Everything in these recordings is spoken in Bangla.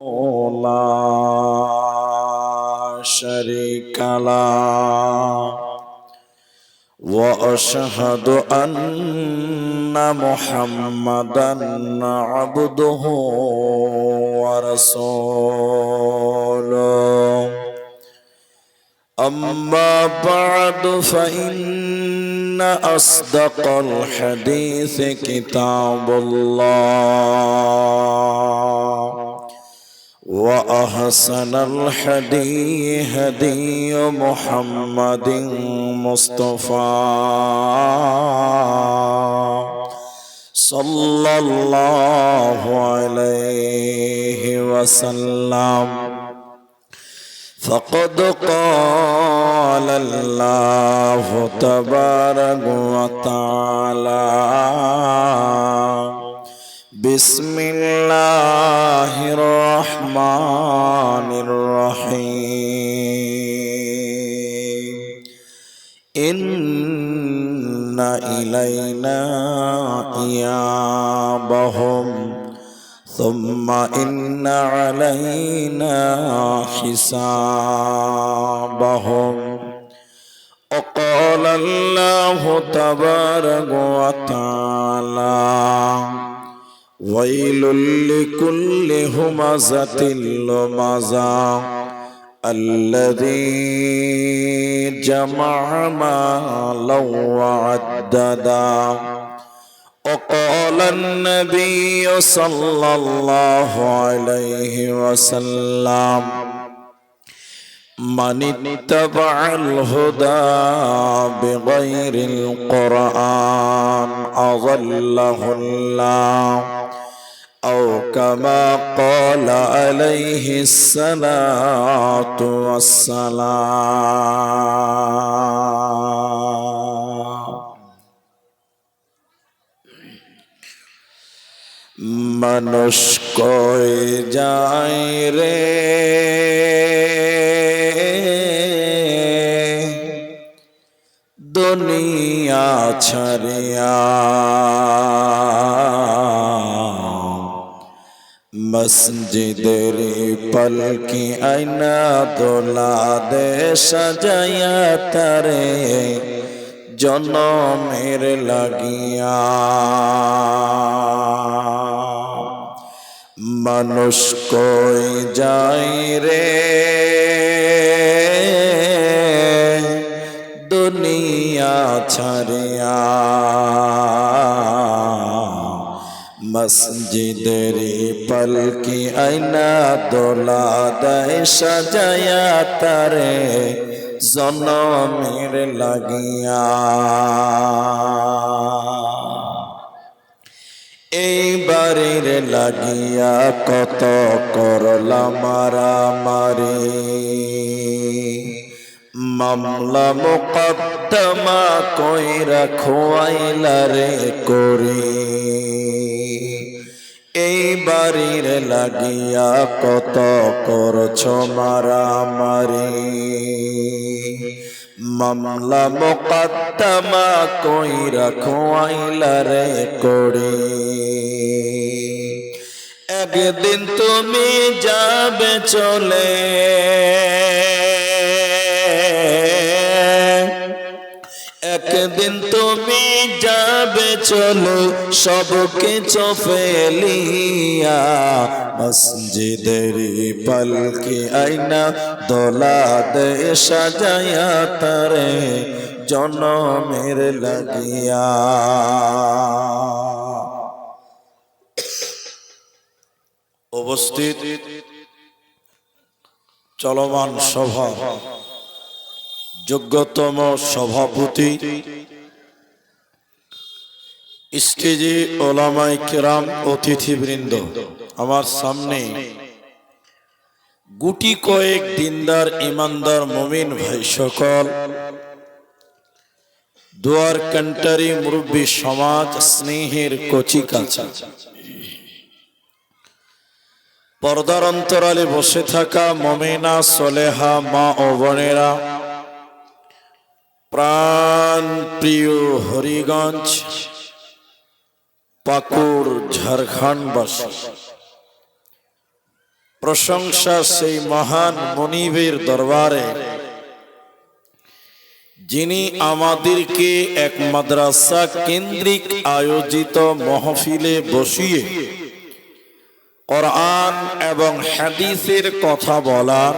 لا شريك له وأشهد أن محمدا عبده ورسوله أما بعد فإن أصدق الحديث كتاب الله وأحسن الحدي هدي محمد مصطفى صلى الله عليه وسلم فقد قال الله تبارك وتعالى بسم الله الرحمن الرحيم إن إلينا إيابهم ثم إن علينا حسابهم وقال الله تبارك وتعالى ويل لكل همزة لمزة الذي جمع مالا وعددا وقال النبي صلى الله عليه وسلم من اتبع الهدى بغير القرآن أضله الله أو كما قال عليه الصلاة والسلام মানুষ কই যায় রে দুনিয়া ছাড়িয়া মসজিদের পলকি আয়না দোলা দে সাজায়া তারে জনমের লাগিয়া মানুষ কই যায় রে দুনিয়া ছাড়িয়া মসজিদের পলকি আয়না দোলা দেয় সাজায়া তারে জনমের লাগিয়া এই বাড়ির লাগিয়া কত করলা মারামারি মামলা মোকদ্দমা কইরা খোয়াইলা রে করি এই বাড়ির লাগিয়া কত করছ মারামারি মামলা মোকদ্দমা কইরা খোয়াইলা রে করি একদিন তুমি যাবে চলে একদিন তুমি যাবে চলো সব কিছু ফেলিয়া মসজিদের পলকি আয়না দোলা দে সাজায়া তারে জনমের লাগিয়া উপস্থিত চলমান সভা যোগ্যতম সভাপতি স্টেজে ওলামায়ে কেরাম অতিথিবৃন্দ আমার সামনে গুটি কয়েক দিনদার ইমানদার মুমিন ভাই সকল দুয়ার কান্টারি মুরব্বী সমাজ স্নেহের কচি কাঁচা পর্দার অন্তরালে বসে থাকা মুমিনা সলেহা মা ও বোনেরা প্রাণ প্রিয় হরিগঞ্জ পাকুড় ঝাড়খণ্ডবাসী প্রশংসা সেই মহান মনিবের দরবারে যিনি আমাদেরকে এক মাদ্রাসা কেন্দ্রিক আয়োজিত মাহফিলে বসিয়ে কোরআন এবং হাদিসের কথা বলার,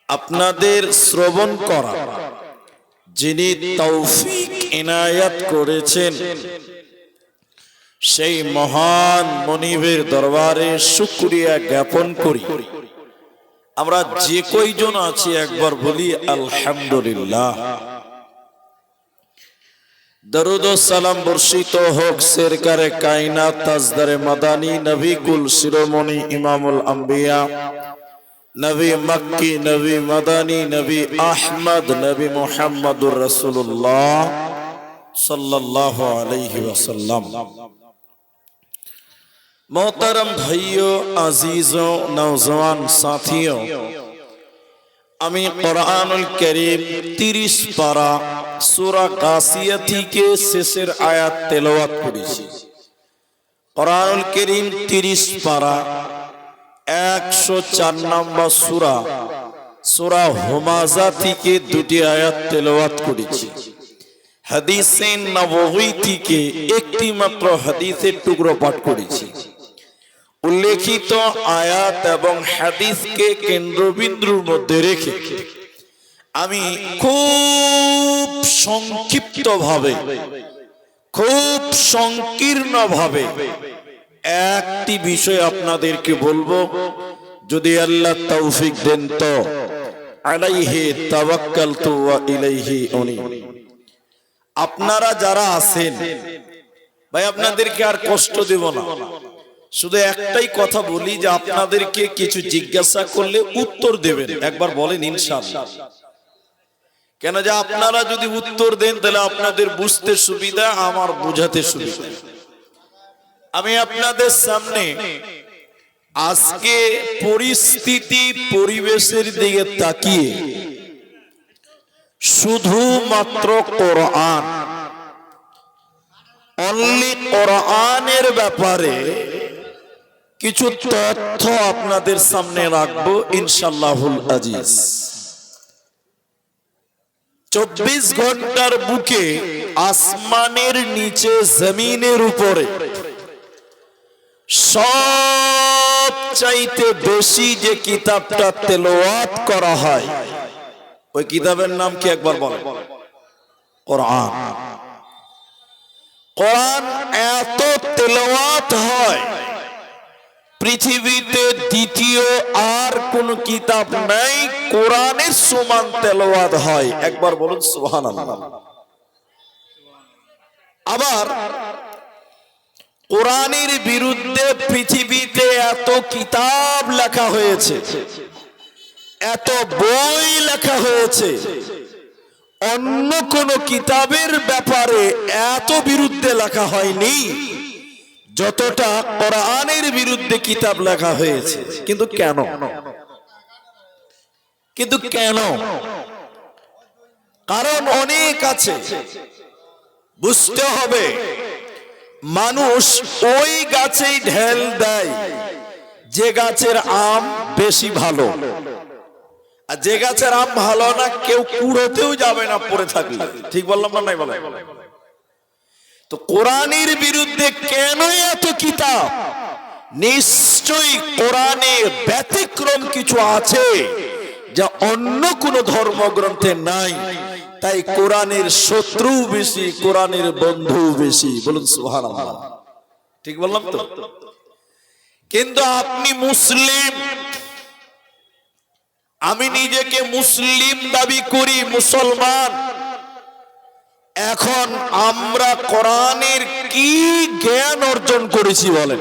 আপনাদের শ্রবণ করা যিনি তৌফিক ইনায়াত করেছেন, সেই মহান মনিবের দরবারে শুকরিয়া জ্ঞাপন করি। আমরা যে কয়জন আছি একবার বলি আলহামদুলিল্লাহ। দরুদ ও সালাম বর্ষিত হোক সরকারে কায়নাত তাজদারে মাদানী নবী কুল শিরোমণি ইমামুল আম্বিয়া নবী মক্কি নবী মাদানী নবী আহমদ নবী মুহাম্মদুর রাসূলুল্লাহ সাল্লাল্লাহু আলাইহি ওয়াসাল্লাম। मोहतरम भाइयों, अजीजों, नौजवान साथियों, আমি কোরআনুল কারীম 30 পারা সূরা গাসিয়া থেকে শেষের আয়াত তেলাওয়াত করেছি। কোরআনুল কারীম 30 পারা 104 নম্বর সূরা হুমাযা থেকে দুটি আয়াত তেলাওয়াত করেছি। হাদিসে নববী থেকে একটি মাত্র হাদিসের টুকরো পাঠ করেছি। উল্লেখিত আয়াত এবং হাদিসকে কেন্দ্রবিন্দুর মধ্যে রেখে আমি খুব সংক্ষিপ্তভাবে, খুব সংকীর্ণভাবে একটি বিষয় আপনাদেরকে বলবো। যদি আল্লাহ তৌফিক দেন তো আলাইহি তাওয়াক্কালতু ওয়া ইলাইহি উনীব। আপনারা যারা আছেন ভাই, আপনাদেরকে আর কষ্ট দেব না, শুধু একটাই কথা বলি যে আপনাদেরকে কিছু জিজ্ঞাসা করলে উত্তর দেবেন। একবার বলেন ইনশাআল্লাহ। কেন যে আপনারা যদি উত্তর দেন তাহলে আপনাদের বুঝতে সুবিধা, আমার বোঝাতে সুবিধা। আমি আপনাদের সামনে আজকে পরিস্থিতি পরিবেশের দিকে তাকিয়ে শুধুমাত্র কোরআন, অনলি কোরআনের ব্যাপারে কিছু তথ্য আপনাদের সামনে রাখবো ইনশাআল্লাহুল আজিজ। 24 ঘন্টার বুকে আসমানের নিচে জমিনের উপরে সবচাইতে বেশি যে কিতাবটা তেলাওয়াত করা হয়, ওই কিতাবের নাম কি একবার বলেন? কোরআন। কোরআন এত তেলাওয়াত হয়, পৃথিবীতে দ্বিতীয় আর কোন কিতাব নাই কোরআনের সমান তেলাওয়াত হয়। একবার বলুন সুবহানাল্লাহ। আবার কোরআনের বিরুদ্ধে পৃথিবীতে এত কিতাব লেখা হয়েছে, এত বই লেখা হয়েছে, অন্য কোন কিতাবের ব্যাপারে এত বিরুদ্ধে লেখা হয়নি যতটা কোরআনের বিরুদ্ধে কিতাব লেখা হয়েছে। কিন্তু কেন? কারণ অনেক আছে। বুঝতে হবে, মানুষ ওই গাছেই ঢেল দেয় যে গাছের আম বেশি ভালো, আর যে গাছের আম ভালো না কেউ কুড়োতেও যাবে না পড়ে থাকলে। ঠিক বললাম না? নাই বলে। তো কোরআনের বিরুদ্ধে কেন এত কিতাব? নিশ্চয়ই কোরআনে ব্যতিক্রম কিছু আছে যা অন্য কোন ধর্মগ্রন্থে নাই। তাই কোরআনের শত্রু বেশি, কোরআনের বন্ধু বেশি। বলুন সুবহানাল্লাহ। ঠিক বললাম তো? কিন্তু আপনি মুসলিম, আমি নিজেকে মুসলিম দাবি করি, মুসলমান। এখন আমরা কোরআনের কি জ্ঞান অর্জন করেছি বলেন?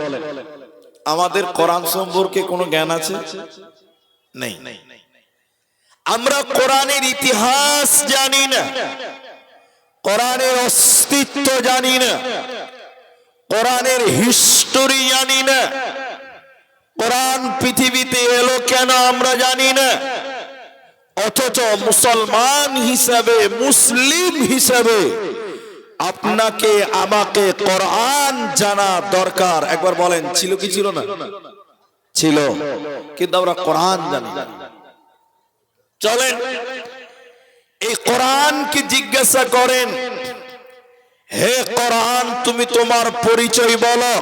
আমাদের কোরআন সম্পর্কে কোনো জ্ঞান আছে? নেই। আমরা কোরআনের ইতিহাস জানি না, কোরআনের অস্তিত্ব জানি না, কোরআনের হিস্টোরি জানি না, কোরআন পৃথিবীতে এলো কেন আমরা জানি না। অথচ মুসলমান হিসাবে, মুসলিম হিসাবে আপনাকে আমাকে কোরআন জানা দরকার। একবার বলেন, ছিল কি ছিল না? ছিল, কিন্তু আমরা কোরআন জানি না। চলেন এই কোরআনকে জিজ্ঞাসা করেন, হে কোরআন তুমি তোমার পরিচয় বলো,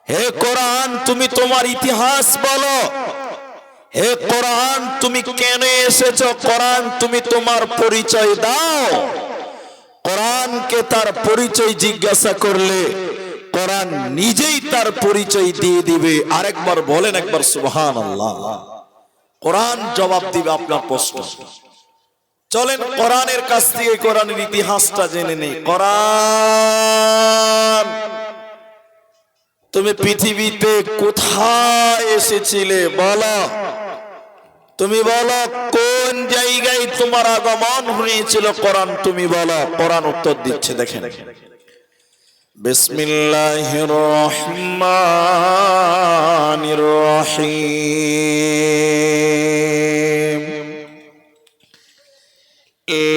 হে কোরআন তুমি তোমার ইতিহাস বলো, হে কোরআন তুমি কেন এসেছো, কোরআন তুমি তোমার পরিচয় দাও। কোরআনকে তার পরিচয় জিজ্ঞাসা করলে কোরআন নিজেই তার পরিচয় দিয়ে দিবে। আরেকবার বলেন একবার সুবহানাল্লাহ। কোরআন জবাব দিবে আপনার প্রশ্ন। চলেন কোরআনের কাছ থেকে কোরআনের ইতিহাসটা জেনে নেই। কোরআন তুমি পৃথিবীতে কোথায় এসেছিলে বলো, তুমি বলো কোন জায়গায় তোমার আগমন হয়েছিল, কোরআন তুমি বলো। কোরআন উত্তর দিচ্ছে, দেখেন বিসমিল্লাহির রহমানির রহিম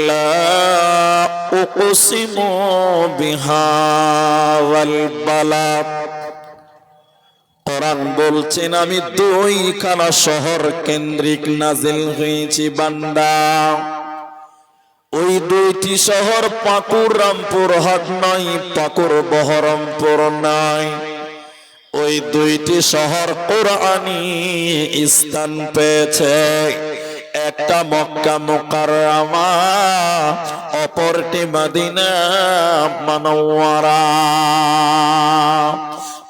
লা উকসিমু বিহাওয়াল বালাদ। কোরআন বলছেন আমি দুইখানা শহর কেন্দ্রিক নাজিল হয়েছি বান্দা। ওই দুইটি শহর পাকুর রামপুর হাট নয়, পাকুর বহরমপুর নয়। ওই দুইটি শহর কোরআনি স্থান পেয়েছে। একটা মক্কা মুকাররমা, অপরটি মদিনা মুনাওয়ারা।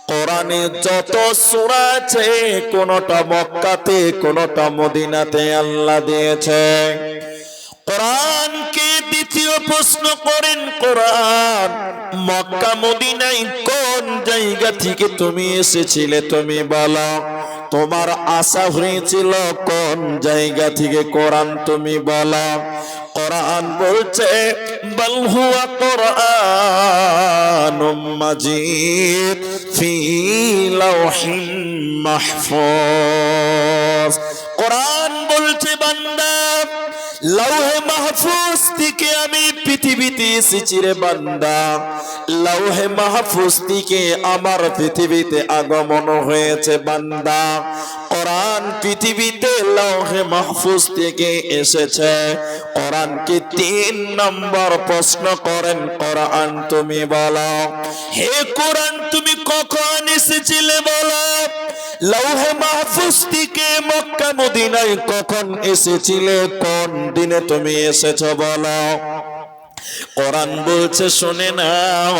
কোরআনে যত সূরা আছে কোনটা মক্কাতে কোনটা মদিনাতে আল্লাহ দিয়েছে। কোরআনকে দ্বিতীয় প্রশ্ন করেন, কোরআন মক্কা মদিনায় কোন জায়গা থেকে তুমি এসেছিলে তুমি বলো, তোমার আশা হয়েছিল কোন জায়গা থেকে, কোরআন তুমি বলো। কোরআন বলছে বাল হুয়া কোরআনুম মাজিদ ফি লাওহিম মাহফুজ। কোরআন বলছে বান্দা লৌহে মাহফুজ থেকে আমি পৃথিবীতে এসেছি রে বান্দা। লৌহে মাহফুজ থেকে আমার পৃথিবীতে আগমন হয়েছে বান্দা। কোরআন পৃথিবীতে লৌহে মাহফুজ থেকে এসেছে। কোরআনকে ৩ নম্বর প্রশ্ন করেন, কোরআন তুমি বলো, হে কোরআন তুমি কখন এসেছিলে বলো। লৌহে মাহফুজ থেকে মক্কা মদিনায় কখন এসেছিলে, কোন দিনে তুমি এসেছো বলো। কোরআন বলছে শুনে নাও,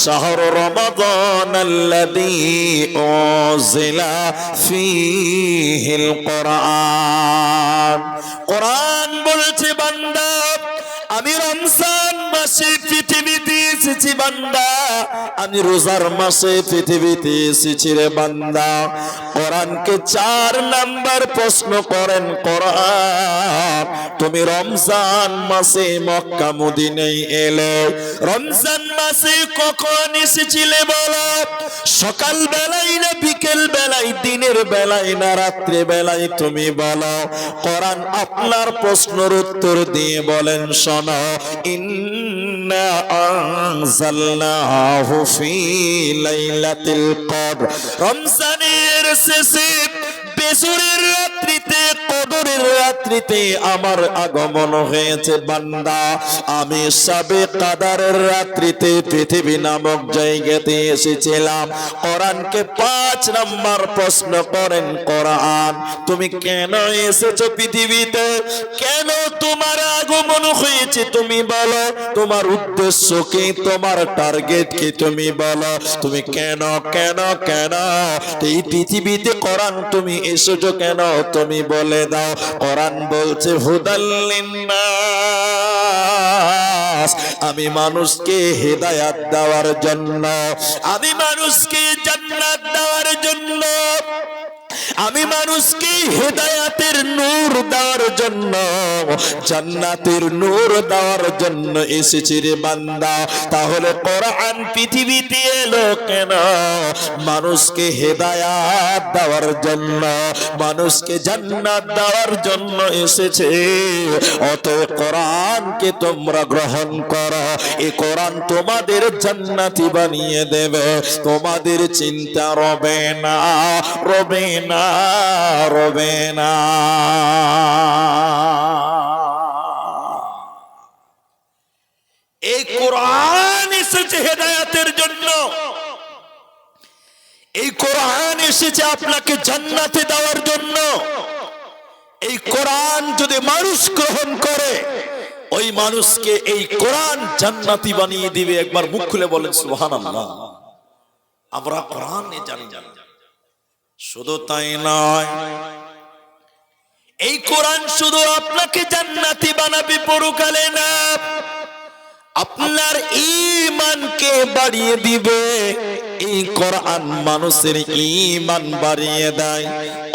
শাহরু রমাদান আল্লাযী উনজিলা ফীহিল কোরআন। কোরআন বলছে বান্দা আমি রমজান মাসে পৃথিবীতে এসেছি বান্দা, আমি রোজার মাসে পৃথিবীতে এসেছি রে বান্দা। কোরআনকে ৪ নাম্বার প্রশ্ন করেন, কোরআন তুমি রমজান মাসে মক্কা মদিনায় এলে, রমজান মাসে কখন এসেছিলে বলো। সকাল বেলায় না বিকেল বেলায়, দিনের বেলায় না রাত্রে বেলায় তুমি বলো। কোরআন আপনার প্রশ্নের উত্তর দিয়ে বলেন শোনো, ইন্না আনজালনাহু ফি লাইলাতিল কদর। রমজানের শেষে বেজুরের রাত্রিতে, কদরের রাত্রিতে আমার আগমন হয়েছে বান্দা। আমি শাবে কাদারের রাত্রিতে পৃথিবী নামক জায়গাতে এসেছিলাম। কোরআনকে ৫ নম্বর প্রশ্ন করেন, কোরআন তুমি কেন এসেছো পৃথিবীতে, কেন তোমার আগমন হয়েছে তুমি বলো। তোমার উদ্দেশ্য কি, তোমার টার্গেট কি তুমি বলো। তুমি কেন কেন কেন এই পৃথিবীতে কোরআন তুমি এসেছো কেন তুমি বলে দাও। কোরআন বলছে হুদাল লিন্নাস, আমি মানুষকে হেদায়াত দেওয়ার জন্য, আমি মানুষকে জান্নাত দেওয়ার জন্য, আমি মানুষকে হেদায়াতের নূর দেওয়ার জন্য, জান্নাতের নূর দেওয়ার জন্য এসেছি রে বান্দা। তাহলে কোরআন পৃথিবীতে এলো কেন? মানুষকে হেদায়াত দেওয়ার জন্য, মানুষকে জান্নাত দেওয়ার জন্য এসেছে। অতএব কোরআনকে তোমরা গ্রহণ করো। এই কোরআন তোমাদের জান্নাতি বানিয়ে দেবে, তোমাদের চিন্তা রবে না, রবে না, রবে না। এই কোরআন এসেছে হেদায়াতের জন্য, এই কোরআন এসেছে আপনাকে জান্নাতে দেওয়ার জন্য। এই কোরআন যদি মানুষ গ্রহণ করে, ওই মানুষকে এই কোরআন জান্নাতি বানিয়ে দিবে। একবার মুখ খুলে বলেন সুবহানাল্লাহ। আমরা কোরআনে জানি, শুধু তাই নয়, এই কোরআন শুধু আপনাকে জান্নাতি বানাবে পরকালে না, আপনার ঈমানকে বাড়িয়ে দিবে। এই কোরআন মানুষের ঈমান বাড়িয়ে দেয়।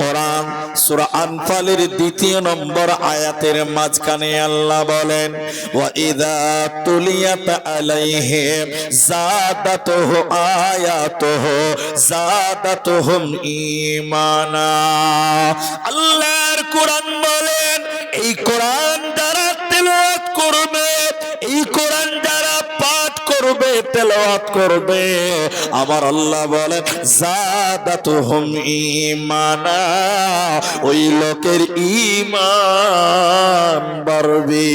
কোরআন সূরা আনফালের ২ নম্বর আয়াতের মাঝখানে আল্লাহ বলেন, ওয়া ইযা তুলিয়াত আলাইহিম যাদাতুহু আয়াতুহু যাদাতুহুম ঈমানা। আল্লাহর কোরআন বলেন, এই কোরআন দ্বারা তেলাওয়াত করবে, এই কোরআন যারা পাঠ করবে, তেলাওয়াত করবে, আমার আল্লাহ বলেন যাদাতুহুম ঈমানা, ওই লোকের ঈমান বাড়বে।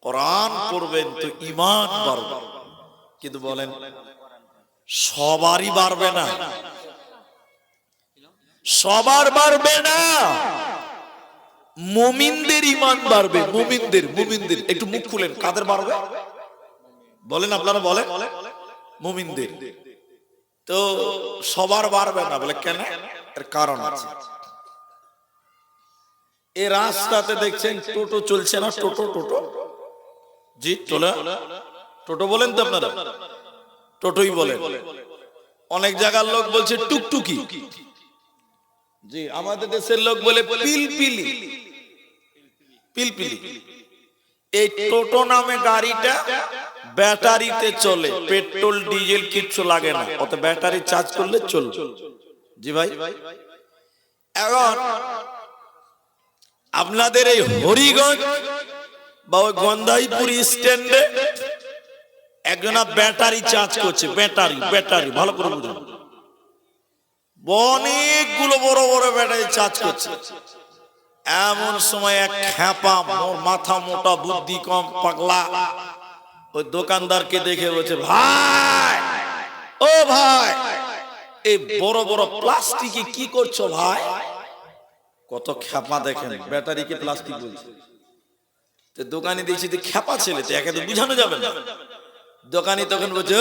কোরআন পড়বেন তো ঈমান বাড়বে। কিন্তু বলেন সবারই বাড়বে না, সবার বাড়বে না। মুমিনদের ঈমান বাড়বে, মুমিনদের, মুমিনদের। একটু মুখ খুলেন, কাদের বাড়বে বলেন, আপনারা বলেন। মুমিনদের। তো সবার বাড়বে না বলে কেন? এর কারণ আছে। এই রাস্তাতে দেখছেন টোটো চলছে না? টোটো, টোটো জি চলে, টোটো বলেন তো আপনারা? টোটোই বলেন। অনেক জায়গার লোক বলছে টুকটুকি, জি আমাদের দেশের লোক বলে পিলপিলি, পিলপিলি। এই টোটো নামে গাড়িটা ব্যাটারিতে চলে, পেট্রোল ডিজেল কিচ্ছু লাগে না, অত ব্যাটারি চার্জ করলে চলবে। জি ভাই, এখন আপনাদের এই হরিগঞ্জ বা ওই গন্ধাইপুর স্ট্যান্ডে একজনা ব্যাটারি চার্জ করছে, ব্যাটারি, ব্যাটারি ভালো করে বুঝুন, অনেকগুলো বড় বড় ব্যাটারি চার্জ করছে। এমন সময় এক খ্যাপা, মাথা মোটা, বুদ্ধি কম, পাগলা, ওই দোকানদারকে দেখে বলছে, ভাই ও ভাই, এই বড় বড় প্লাস্টিকে কি করছো ভাই? কত খ্যাপা দেখেন, ব্যাটারিকে প্লাস্টিক বলছে। তো দোকানি দেখছি খ্যাপা ছেলে, তো একে তো বুঝানো যাবে না। দোকানি তখন বলছে,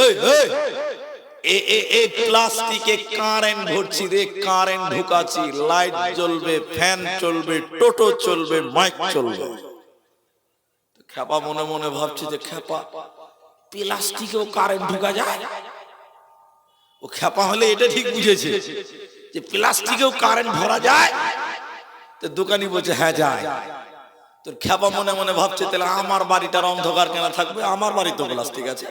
এই প্লাস্টিকে কারেন্ট ভরছি রে, কারেন্ট ঢুকাচ্ছি, লাইট জ্বলবে, ফ্যান চলবে, টোটো চলবে, মাইক চলবে। খ্যাপা মনে মনে ভাবছে যে খ্যাপা, প্লাস্টিকেও কারেন্ট ঢুকা যায়? ও খ্যাপা হলে এটা ঠিক বুঝেছে যে প্লাস্টিকেও কারেন্ট ভরা যায়। তো দোকানি বলছে হ্যাঁ যায়। তোর খ্যাপা মনে মনে ভাবছে তাহলে আমার বাড়িটার অন্ধকার কেন থাকবে, আমার বাড়িতে প্লাস্টিক আছে।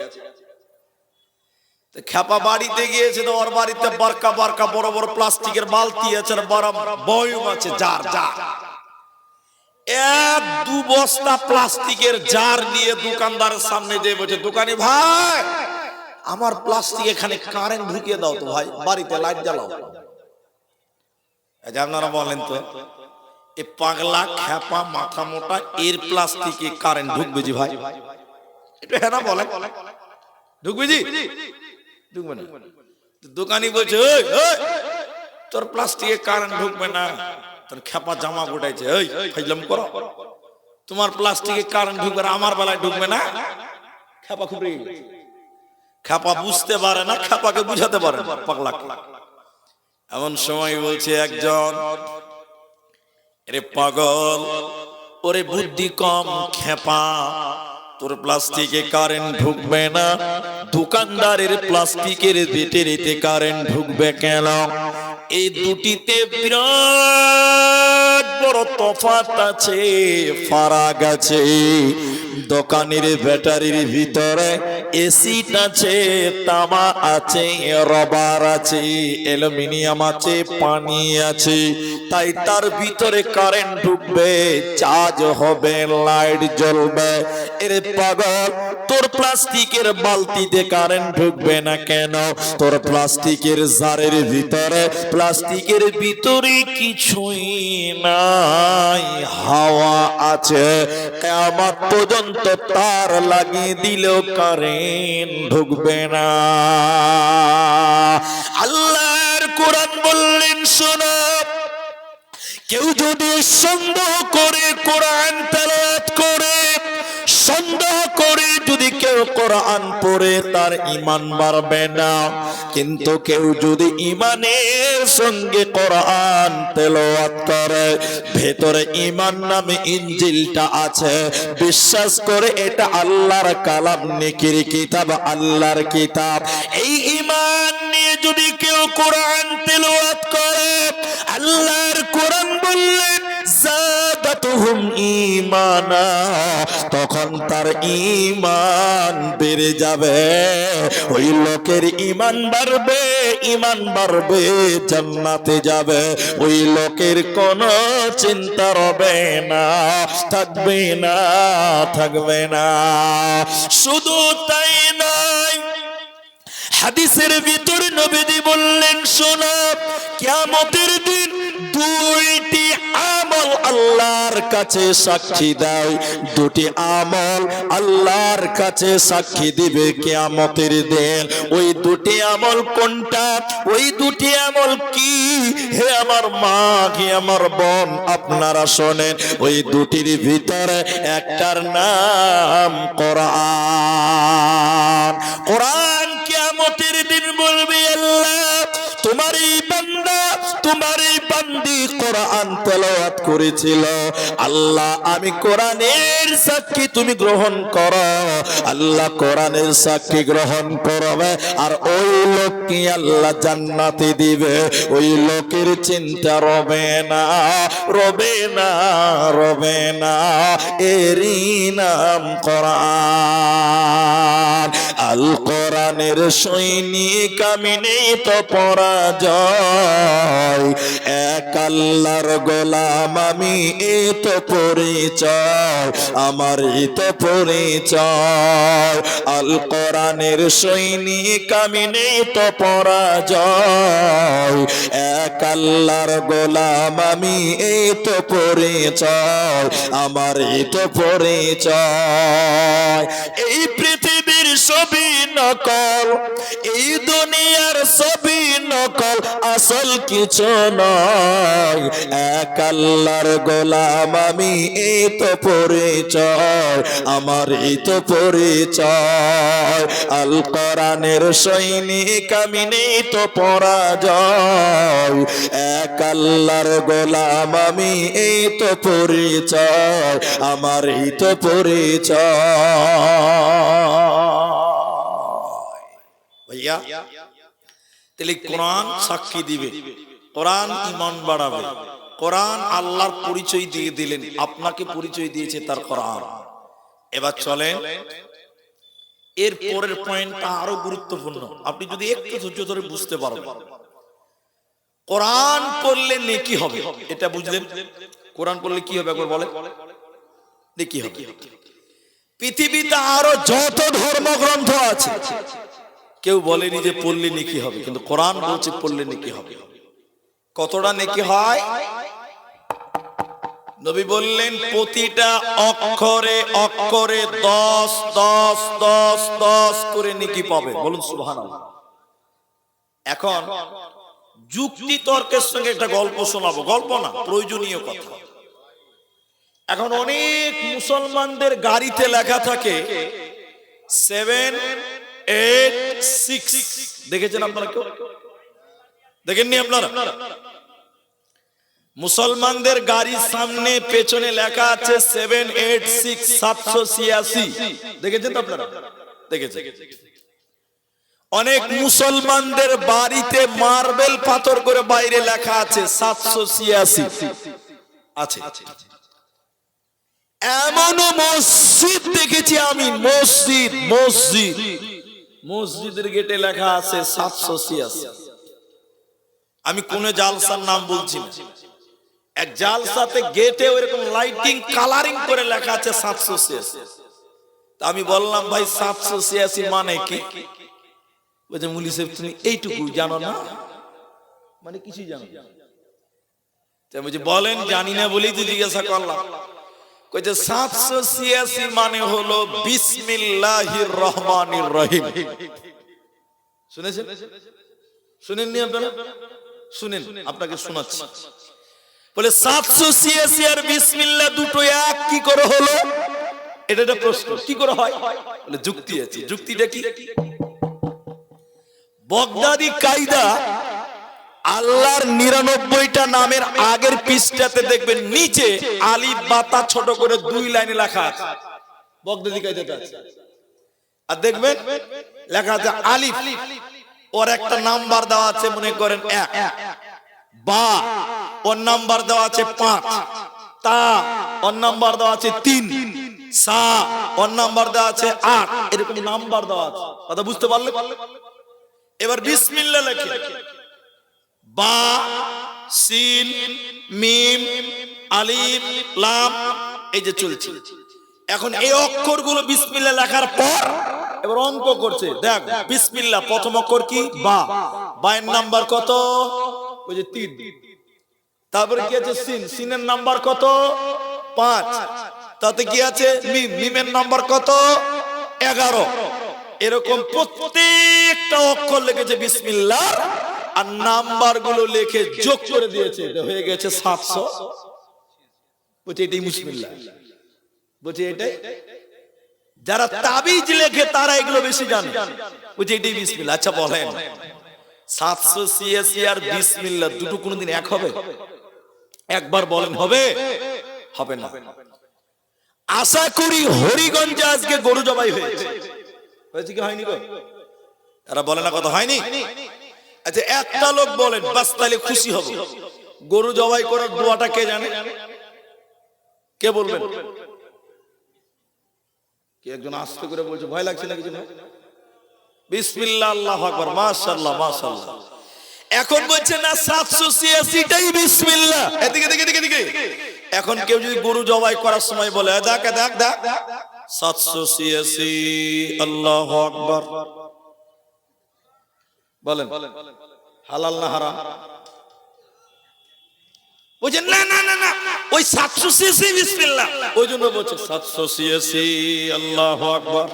খ্যাপা বাড়িতে গিয়েছে, তো ওর বাড়িতে বারকা বারকা বড় বড় প্লাস্টিকের বালতি আছে, বড় বয়ম আছে, জার জার। 1-2 বস্তা প্লাস্টিকের জার নিয়ে দোকানদারের সামনে যেয়ে বলছে, দোকানি ভাই আমার প্লাস্টিক এখানে কারেন্ট ঢুকিয়ে দাও তো ভাই, বাড়িতে লাইট জ্বালাও। আপনারা বলেন তো, এ পাগলা খ্যাপা মাথা মোটা, এর প্লাস্টিকে কারেন্ট ঢুকবে জি ভাই? একটু হ্যাঁ না বলেন, ঢুকবে জি? ঢুকবে না। দোকানি বলছে, তোর প্লাস্টিকে কারেন্ট ঢুকবে না। তোর খ্যাপা জামা গোটাইছে, ফাইজলাম করো, তোমার প্লাস্টিকে কারেন্ট ঢুকবে, আমার বেলায় ঢুকবে না। খ্যাপা খুব রেগে গেছে। খ্যাপা বুঝতে পারে না, খ্যাপাকে বুঝাতে পারে না, পাগলা। এমন সময় বলছে একজন, আরে পাগল, ওরে বুদ্ধি কম খ্যাপা, তোর প্লাস্টিকে কারেন্ট ঢুকবে না, দোকানদারের প্লাস্টিকের ব্যাটারিতে কারেন্ট ঢুকবে কেন? এই দুটিতে বিরাট বড় তফাৎ আছে, ফারাক আছে। দোকানের ব্যাটারির ভিতরে এসিড আছে, তামা আছে, রবার আছে, অ্যালুমিনিয়াম আছে, পানি আছে, তাই তার ভিতরে কারেন্ট ঢুকবে, চার্জ হবে, লাইট জ্বলবে। এর পাগল, তোর প্লাস্টিকের বালতিতে কারেন্ট ঢুকবে না কেন? তোর প্লাস্টিকের জারের ভিতরে, প্লাস্টিকের ভিতরে কিছুই নাই, হাওয়া আছে। কিয়ামত পর্যন্ত তার লাগিয়ে দিলেও কারেন্ট ঢুকবে না। আল্লাহর কোরআন বললেন, শোনো, কেউ যদি সন্দেহ করে কোরআন তেলাওয়াত করে, সন্দেহ করে যদি কেউ কোরআন পড়ে, তার ঈমান বাড়বে না। কিন্তু কেউ যদি ঈমানের সঙ্গে কোরআন তেলাওয়াত করে, ভেতরে ঈমান নামে ইনজিলটা আছে, বিশ্বাস করে এটা আল্লাহর কালাম, নেকির কিতাব, আল্লাহর কিতাব, এই ঈমান নিয়ে যদি কেউ কোরআন তেলাওয়াত করে, আল্লাহর কোরআন বললেন যাদাতুহুম ঈমানা, তখন তার ঈমান বেড়ে যাবে। ওই লোকের ঈমান বাড়বে, ঈমান বাড়বে, জান্নাতে যাবে। ওই লোকের কোনো চিন্তা রবে না, থাকবে না, থাকবে না। শুধু তাই নয়, হাদিসের ভিতর নবীজি বললেন, শোনো, কিয়ামতের দিন দুইটি আমল আল্লাহর কাছে সাক্ষী দেয়, দুটি আমল আল্লাহর কাছে সাক্ষী দিবে কিয়ামতের দিন। ওই দুটি আমল কোনটা? ওই দুটি আমল কি? হে আমার মা, হে আমার বোন, আপনারা শোনেন। ওই দুটির ভিতরে একটার নাম কোরআন। কোরআন কিয়ামতের দিন বলবে, আল্লাহ, তোমার এই বান্দা, তোমার এই বান্দি কোরআন তেলাওয়াত করেছিল, আল্লাহ আমি কোরআনের সাক্ষী তুমি গ্রহণ করো। আল্লাহ কোরআনের সাক্ষী গ্রহণ করবে, আর ওই লোককে আল্লাহ জান্নাতে দিবে। ওই লোকের চিন্তা রবে না, রবে না, রবে না। এরই নাম কোরআন। আল কোরআনের সৈনিক আমি, নেই তো পরাজয়, এক আল্লাহর গোলাম আমি, এ তো পরিচয়, আমার এ তো পরিচয়। আল কোরআনের সৈনিক আমি, নেই তো পরাজয়, এক আল্লাহর গোলাম আমি, এ তো পরিচয়, আমার এ তো পরিচয়। এই পৃথিবীর সবই নকল, এই দুনিয়ার সবই নকল, আসল কিছু নয়, এক আল্লাহর গোলাম আমি, এই তো পরিচয়, আমার এই তো পরিচয়। আল কোরআনের সৈনিক আমি, নেই তো পরাজয়, এক আল্লাহর গোলাম আমি, এই তো পরিচয়, আমার এই তো পরিচয়। ভাইয়া, তাহলে কোরআন সাক্ষী দিবে, কোরআন ঈমান বাড়াবে, কোরআন আল্লাহর পরিচয় দিয়ে দিলেন, আপনাকে পরিচয় দিয়েছে তার কোরআন। এবার চলেন, এর পরের পয়েন্টটা আরো গুরুত্বপূর্ণ। আপনি যদি একটু ধৈর্য ধরে বুঝতে পারবেন, কোরআন পড়লে নেকি হবে, এটা বুঝলেন? কোরআন পড়লে কি হবে একবার বলে? নেকি হবে। পৃথিবীতে আরো যত ধর্মগ্রন্থ আছে, কেউ বলেনি যে পড়লে নেকি হবে, কিন্তু কোরআন বলছে পড়লে নেকি হবে। কতটা নেকি হয়? নবী বললেন প্রতিটা অক্ষরে অক্ষরে 10 10 10 10 করে নেকি পাবে। বলুন সুবহানাল্লাহ। এখন যুক্তি তর্কের সঙ্গে একটা গল্প শোনাবো, গল্প না, প্রয়োজনীয় কথা। এখন অনেক মুসলমানদের গাড়িতে লেখা থাকে 786, দেখেছেন আপনারা? কেউ দেখেননি আপনারা? মুসলমানদের গাড়ির সামনে পেছনে লেখা আছে 786 786। দেখেছেন তো আপনারা? দেখেছেন। অনেক মুসলমানদের বাড়িতে মার্বেল পাথর করে বাইরে লেখা আছে 786 আছে। এমনও মসজিদ দেখেছি আমি, মসজিদের গেটে লেখা আছে 786। আমি কোন জালসার নাম বলছি না, এক জালসাতে গেটে ওইরকম লাইটিং কালারিং করে লেখা আছে 786। আমি বললাম ভাই 786 মানে কি? বলছে মুলি সাহেব তুমি এইটুকু জানো না, মানে কিছুই জানো না। বলছে বলেন, জানি না বলেই তো জিজ্ঞাসা করলাম। কইছে 786 মানে হলো বিসমিল্লাহির রহমানির রহিম। শুনেছেন? শুনেননি আপনারা? শুনেন, আপনাকে শোনাচ্ছি। বলে 786 আর বিসমিল্লাহ দুটো এক কি করে হলো? এটা একটা প্রশ্ন। কি করে হয়? বলে যুক্তি আছে। যুক্তিটা কি? বগদাদি কায়দা আল্লাহর 99টা নামের আগের পৃষ্ঠাতে দেখবেন নিচে আলিফ বাতা ছোট করে 2 লাইনে লেখা আছে। বগদাদি কায়দাতে আছে। আর দেখবেন লেখা আছে আলিফ, ওর একটা নাম্বার দেওয়া আছে, মনে করেন 1। বা ওর নাম্বার দেওয়া আছে 5। তা ওর নাম্বার দেওয়া আছে 3। সা ওর নাম্বার দেওয়া আছে 8। এরকম নাম্বার দেওয়া আছে। কথা বুঝতে পারলে? এবার বিসমিল্লাহ লেখে বা, সিন, মিম, আলিফ, লাম, এই যে চলছে। এখন এই অক্ষরগুলো বিসমিল্লাহ লেখার পর এবার অঙ্ক করছে। দেখ, বিসমিল্লাহ প্রথম অক্ষর কি? বা। বায়ের নাম্বার কত? ওই যে 3। তারপরে কি আছে? সিন। সিনের নাম্বার কত? 5। তাতে কি আছে? মিম। মিমের নাম্বার কত? 11। এরকম প্রত্যেকটা অক্ষর লিখেছে বিসমিল্লাহ, আর নাম্বার গুলো লিখে যোগ করে দিয়েছে, হয়ে গেছে 700। বলছে এটাই বিসমিল্লাহ। বলছে এটাই। যারা তাবিজ লেখে তারা এগুলো বেশি জানে। বলছে এটাই বিসমিল্লাহ। আচ্ছা বলেন, 786 আর বিসমিল্লাহ দুটো কোনদিন এক হবে? একবার বলেন হবে? হবে না। আশা করি হরিগঞ্জে আজকে গরু জবাই হয়েছে। হয়েছে কি হয়নি গো? এরা বলে না কথা হয়নি? আচ্ছা একটা লোক বলেন, বাস তাহলে খুশি হব। গরু জবাই করার দোয়াটা কে জানে? কে বলবেন? কি একজন আস্তে করে বলছে, ভয় লাগছে না কিছু? বিসমিল্লাহ, আল্লাহু আকবার, মাশাআল্লাহ মাশাআল্লাহ। এখন বলছে না 786টাই বিসমিল্লাহ। এদিকে দিকে দিকে দিকে। এখন কেউ যদি গরু জবাই করার সময় বলে দেখ দেখ দেখ 786 আল্লাহু আকবার, বলেন হালাল না হারাম? বলছেন না না না না, ওই 786 বিসমিল্লাহ, ওই জন্য বলছে 786 আল্লাহু আকবার।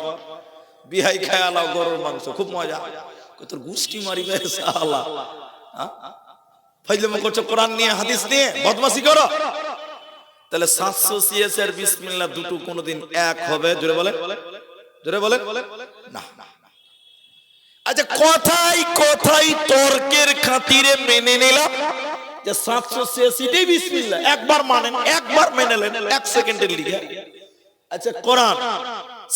বিহাই খায় আলাও গরুর মাংস, খুব মজা। তোর গুষ্টি মারিবে শালা। ফাইজলামি করছো কোরআন নিয়ে, হাদিস নিয়ে, বদমাশি করো। তাহলে 786 আর বিসমিল্লাহ দুটো কোনদিন এক হবে? জোরে বলেন, জোরে বলেন না। আচ্ছা কথাই কথাই তর্কের খাতিরে মেনে নিলাম যে 786টাই বিসমিল্লাহ। একবার মানেন, একবার মেনে নেন, 1 সেকেন্ডের লিখে। আচ্ছা কোরআন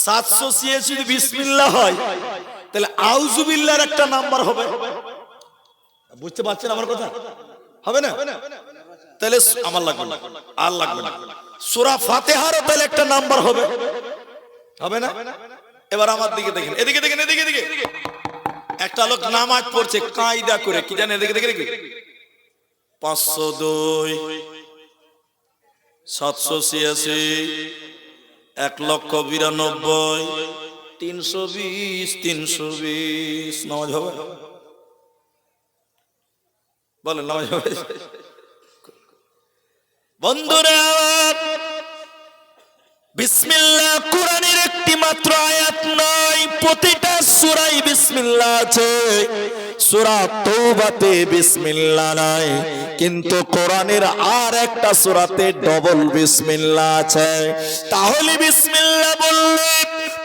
786 যদি বিসমিল্লাহ হয়, তাহলে আউযুবিল্লাহর একটা নাম্বার হবে। বুঝতে পারছেন আমার কথা? হবে না? তাহলে আমার লাগবে না, আর লাগবে না। সূরা ফাতিহারও তাহলে একটা নাম্বার হবে, হবে না? এবার আমার দিকে দেখেন, এদিকে দেখেন, এদিকে এদিকে। একটা লোক নামাজ পড়ছে কায়দা করে, কি জানে? এদিকে দেখে দেখে 502 786 1,92,320 320 নামাজ হবে? বলেন নামাজ হবে? বন্ধুরা, বিসমিল্লাহ কোরআনের একটি মাত্র আয়াত নয়, প্রতিটা সূরায় বিসমিল্লাহ আছে। সূরা তওবাতে বিসমিল্লাহ নাই, কিন্তু কোরআনের আর একটা সূরাতে ডবল বিসমিল্লাহ আছে। তাহলে বিসমিল্লাহ বললে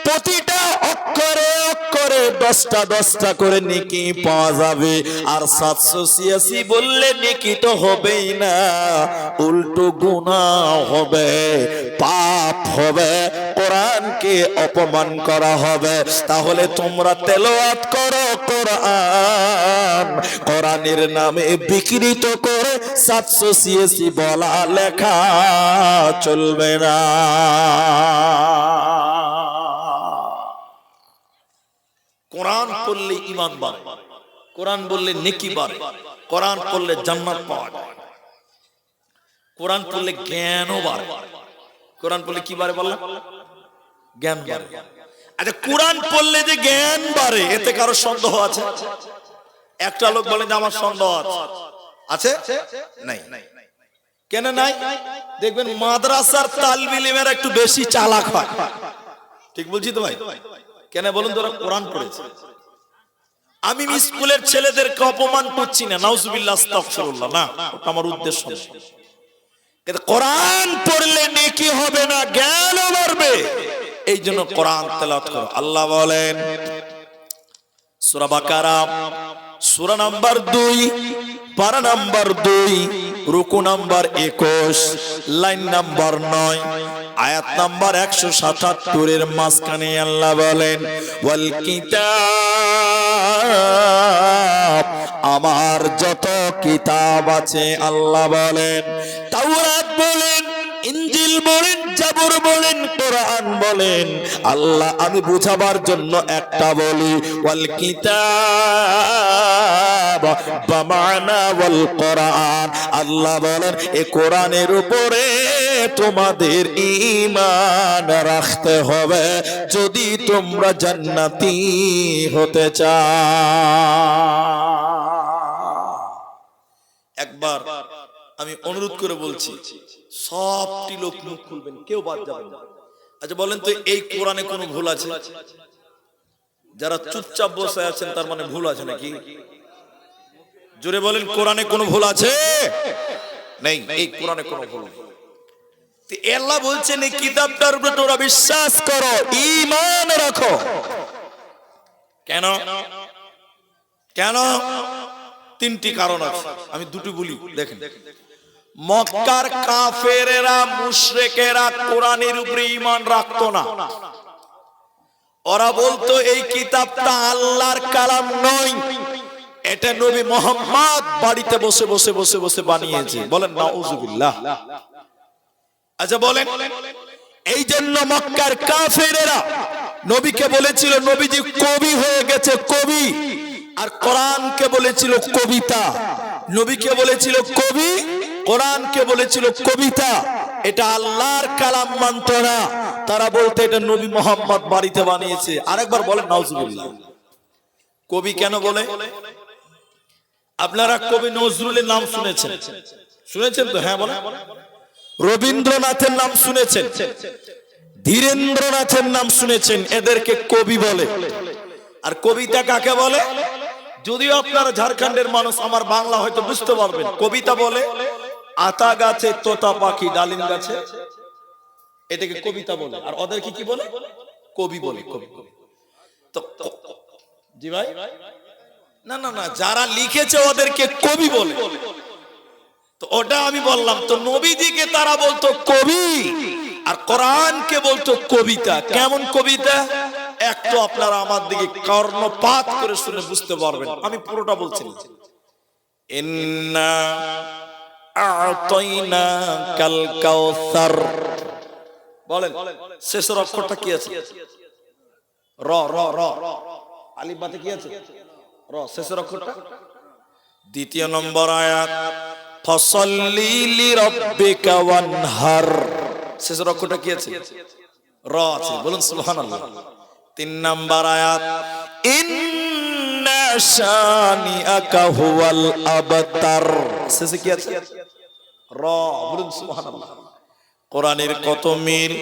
প্রতিটা অক্ষরে অক্ষরে পড়লে 10টা করে নেকি পাওয়া যাবে, আর 786 বললে নেকি তো হবেই না, উল্টো গুনাহ হবে, পাপ হবে, কোরআনকে অপমান করা হবে। তাহলে তোমরা তেলাওয়াত করো কোরআন, কোরআনের নামে বিকৃত করে 786 বলা লেখা চলবে না। কোরআন পড়লে ঈমান বাড়ে, কোরআন বললে নেকি বাড়ে, কোরআন পড়লে জান্নাত পাওয়া যায়, কোরআন পড়লে জ্ঞানও বাড়ে। কোরআন পড়লে কি বাড়ে বললাম? জ্ঞান বাড়ে। আচ্ছা, কোরআন পড়লে যে জ্ঞান বাড়ে এতে কারো সন্দেহ আছে? একটা লোক বলেন যে আমার সন্দেহ আছে, নাই। কেন নাই? দেখবেন মাদ্রাসার তালিবে ইলমেরা একটু বেশি চালাক হয়। ঠিক বলছি তো ভাই? কেন বলুন তো? ওরা কোরআন পড়েছে। আমি স্কুলের ছেলেদেরকে অপমান করছি না, নাউজুবিল্লাহ, আস্তাগফিরুল্লাহ, না, ওটা আমার উদ্দেশ্য না। কিন্তু কোরআন পড়লে নেকি হবে না, জ্ঞানও বাড়বে। এই জন্য কোরআন তেলাওয়াত করো। আল্লাহ বলেন সূরা বাকারা সূরা নাম্বার 2 পারা নাম্বার 2 রুকু নাম্বার 21 লাইন নাম্বার 9 আয়াত নাম্বার 177 এর মাঝখানে আল্লাহ বলেন ওয়াল কিতাব, আমার যত কিতাব আছে, আল্লাহ বলেন তাওরাত বলেন, ইনজিল বলেন, জাবুর বলেন, কোরআন বলেন। আল্লাহ আমি বুঝাবার জন্য একটা বলি, ওয়াল কিতাব বামানা ওয়াল কোরআন। আল্লাহ বলেন এই কোরআনের উপরে তোমাদের ঈমান রাখতে হবে যদি তোমরা জান্নাতি হতে চাও। একবার আমি অনুরোধ করে বলছি, সবটি লোক মুখ খুলবেন, কেউ বাদ যাবেন না। আচ্ছা বলেন তো, এই কোরআনে কোনো ভুল আছে? যারা চুপচাপ বসে আছেন তার মানে ভুল আছে নাকি? জোরে বলেন, কোরআনে কোনো ভুল আছে? নেই, এই কোরআনে কোনো ভুল নেই। আল্লাহ বলছেন এই কিতাবটার উপরে তোমরা বিশ্বাস করো, ঈমান রাখো। কেন? কেন? তিনটি কারণ আছে, আমি দুটি বলি, দেখেন। মক্কার কাফেরেরা, মুশরিকেরা কোরআনের উপরে ঈমান রাখতো না। ওরা বলতো এই কিতাবটা আল্লাহর কালাম নয়, এটা নবী মুহাম্মদ বাড়িতে বসে বসে বসে বসে বানিয়েছে। বলেন নাউজুবিল্লাহ। আচ্ছা বলেন, এই জন্য মক্কার কাফেরেরা নবীকে বলেছিল নবীজি কবি হয়ে গেছে, কবি। আর কোরআনকে বলেছিল কবিতা। নবীকে বলেছিল কবি, কোরআনকে বলেছিল কবিতা। এটা আল্লাহর কালাম মানত না, তারা বলতে এটা নবী মুহাম্মদ বাড়িতে বানিয়েছে। আরেকবার বলেন নাউজুবিল্লাহ। কবি কেন বলে? আপনারা কবি নজরুলের নাম শুনেছেন? শুনেছেন তো? হ্যাঁ বলেন। রবীন্দ্রনাথের নাম শুনেছেন, ধীরেন্দ্রনাথের নাম শুনেছেন, এদেরকে কবি বলে। আর কবিতা কাকে বলে? যদিও আপনারা ঝাড়খণ্ডের মানুষ, আমার বাংলা হয়তো বুঝতে পারবেন। কবিতা বলে আতা গাছে তোতা পাখি ডালিম গাছে, এটাকে কবিতা বলে। আর ওদেরকে কি বলে? কবি বলে। কবি তো জি ভাই, না না না, যারা লিখেছে ওদেরকে কবি বলে। তো ওটা আমি বললাম। তো নবীজিকে তারা বলতো কবি, আর কোরআনকে বলতো কবিতা। কেমন কবিতা? একটু আপনারা আমার দিকে কর্ণপাত করে শুনে বুঝতে পারবেন। আমি পুরোটা বলছি। ইন্না আ'তাইনাকাল কাউসার। বলেন শেষের অক্ষরটা কি আছে? র র র। আলিফ বাতে কি আছে? র। শেষের অক্ষরটা? দ্বিতীয় নম্বর আয়াত ফাসাল্লি লিরাব্বিকা ওয়ানহার। শেষের অক্ষরটা কি আছে? র আছে। বলুন সুবহানাল্লাহ। 3 নম্বর আয়াত ইন্না শানিআকা হুয়াল আবতার। শেষে কি আছে? র। বলুন সুবহানাল্লাহ। কোরআনের কত মিল।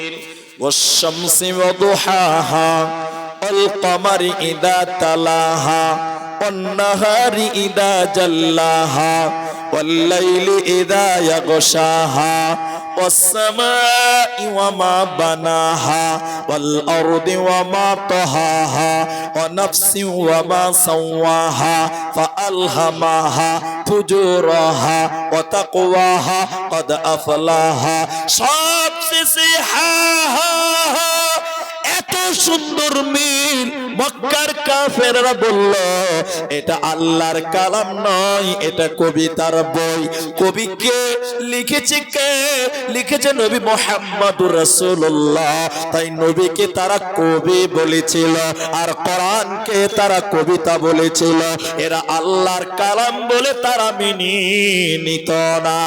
ওয়াশ-শামসি ওয়া দুহাহা ওয়াল কমারি ইযা তালাহা ওয়ান-নাহারি ইযা জাল্লাহা ওয়াল-লাইলি ইযা ইয়াগশাহা ওয়াস-সামাই ওয়া মা বানাহা ওয়াল-আরদি ওয়া মা তাহাহা ওয়া নাফসিন ওয়া মা সাওয়াহা ফাআলহামাহা ফুজুরাহা ওয়া তাকওয়াহা ক্বাদ আফলাহা। সবশেষে হা হা হা। এত সুন্দর মিল মক্কার কাফেররা বলল এটা আল্লাহর কালাম নয়, এটা কবিতার বই। কবি কে লিখেছে? কে লিখেছে? নবী মুহাম্মদুর রাসূলুল্লাহ। তাই নবীকে তারা কবি বলেছিল আর কোরআনকে তারা কবিতা বলেছিল। এরা আল্লাহর কালাম বলে তারা মেনে নিত না।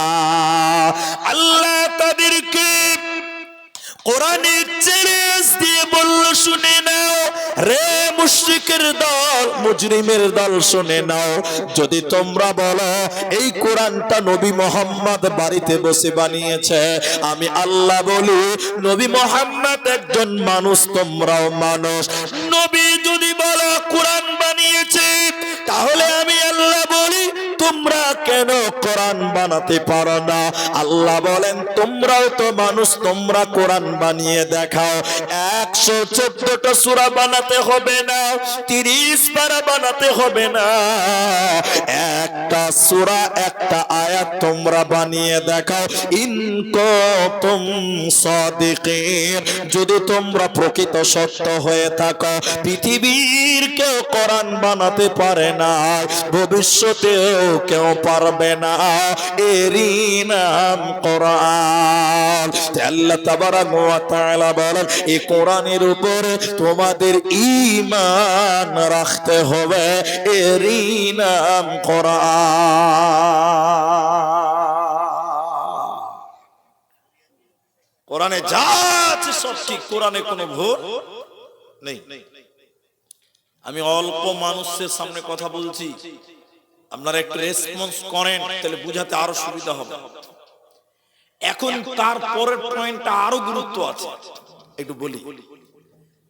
আল্লাহ তাদেরকে কোরআনের চ্যালেঞ্জ দিয়ে বলল, শুনে নাও রে মুশরিকের দল, মুজরিমের দল, শুনে নাও। যদি তোমরা বলো এই কোরআনটা নবী মুহাম্মদ বাড়িতে বসে বানিয়েছে, আমি আল্লাহ বলি নবী মুহাম্মদ একজন মানুষ, তোমরাও মানুষ। নবী যদি বলো কোরআন বানিয়েছে, তাহলে আমি আল্লাহ বলি তোমরা কেন কোরআন বানাতে পারো না? আল্লাহ বলেন তোমরাও তো মানুষ, তোমরা কোরআন বানিয়ে দেখাও। 114টা সূরা বানাতে হবে না, 30 পারা বানাতে হবে না, একটা সূরা একটা আয়াত তোমরা বানিয়ে দেখাও। ইন কুনতুম সাদিকিন, যদি তোমরা প্রকৃত সত্য হয়ে থাকো। পৃথিবীর কেউ কোরআন বানাতে পারে না, ভবিষ্যতেও কেউ পারবে না, এরই নাম কোরআন। আল্লাহ তাবারাক ওয়া তাআলা বলেন এই কোরআনের উপরে তোমাদের ঈমান রাখতে হবে, এরই নাম কোরআন। কোরআনে যা আছে সব ঠিক, কোরআনে কোনো ভুল নেই। আমি অল্প মানুষের সামনে কথা বলছি, আপনারা একটু রেসপন্স করেন, তাহলে বুঝাতে আরো সুবিধা হবে। এখন তার পরের পয়েন্টটা আরো গুরুত্ব আছে, একটু বলি।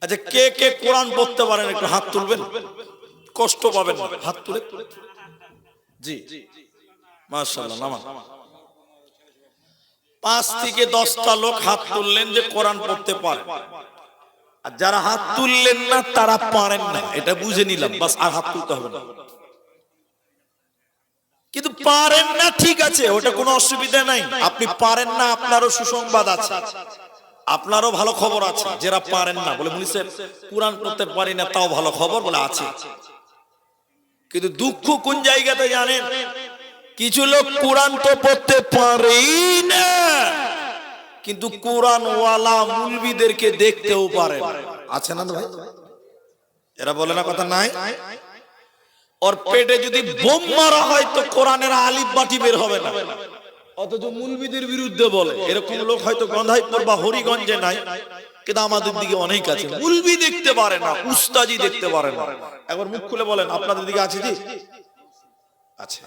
আচ্ছা, কে কে কোরআন পড়তে পারেন একটু হাত তুলবেন, কষ্ট পাবেন না, হাত তুলে। জি মাশাআল্লাহ, নামান। 5 থেকে 10টা লোক হাত তুললেন যে কোরআন পড়তে পারে, আর যারা হাত তুললেন না তারা পারেন না, এটা বুঝে নিলাম, বাস আর হাত তুলতে হবে না। কিন্তু পারেন না ঠিক আছে, ওটা কোনো অসুবিধা নাই। আপনি পারেন না, আপনারও সুসংবাদ আছে, আপনারও ভালো খবর আছে। যারা পারেন না বলে মুনি স্যার কোরআন পড়তে পারি না, তাও ভালো খবর বলে আছে। কিন্তু দুঃখ কোন জায়গাতে জানেন? কিছু লোক কোরআন তো পড়তে পারেই না, কিন্তু কোরআন ওয়ালা মুলবিদেরকে দেখতেও পারে। আছে না ভাই? এরা বলে না কথা নাই? ওর পেটে যদি বোম মারা হয় তো কোরআনের আলিফ বাটি বের হবে না, অথচ মুলবিদের বিরুদ্ধে বলে। এরকম লোক হয়তো গন্ধাইপুর বা হরিগঞ্জে নাই, কিন্তু আমাদের দিকে অনেক আছে। মুলবি দেখতে পারে না, উস্তাজি দেখতে পারে না। একবার মুখ খুলে বলেন আপনাদের দিকে আছে জি? আচ্ছা,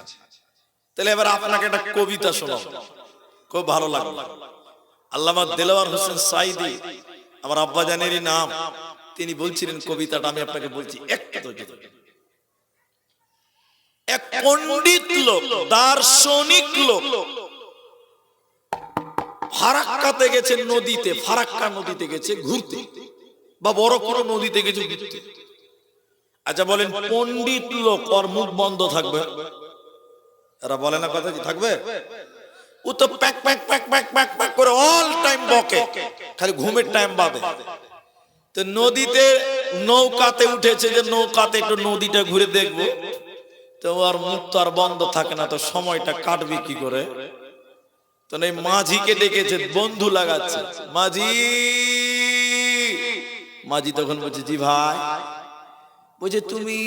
তাহলে এবার আপনাকে একটা কবিতা শোনাবো, খুব ভালো লাগলো। আল্লামা দেলোয়ার হোসেন সাঈদী, আমার আব্বাজানেরই নাম, তিনি বলছিলেন কবিতাটা আমি আপনাকে বলছি। এক পণ্ডিত লোক, দার্শনিক লোক ফারাক্কাতে গেছে, নদীতে, ফারাক্কা নদীতে গেছে ঘুরতে, বা বড় কোনো নদীতে গেছে ঘুরতে। আচ্ছা বলেন, পণ্ডিত লোক, ওর মুখ বন্ধ থাকবে? এরা বলে না কথা কি থাকবে? ও তো pack pack pack pack pack pack করে অল টাইম বকে, খালি ঘুমের টাইম বাদে। তো নদীতে নৌকাতে উঠেছে, যে নৌকাতে একটু নদীটা ঘুরে দেখবো, তো আর মুখ তো আর বন্ধ থাকে না, তো সময়টা কাটবে কি করে? তো এই মাঝিকে ডেকেছে, বন্ধু লাগাচ্ছে, মাঝি। মাঝি তখন বলছে জি ভাই। বলছে তুমি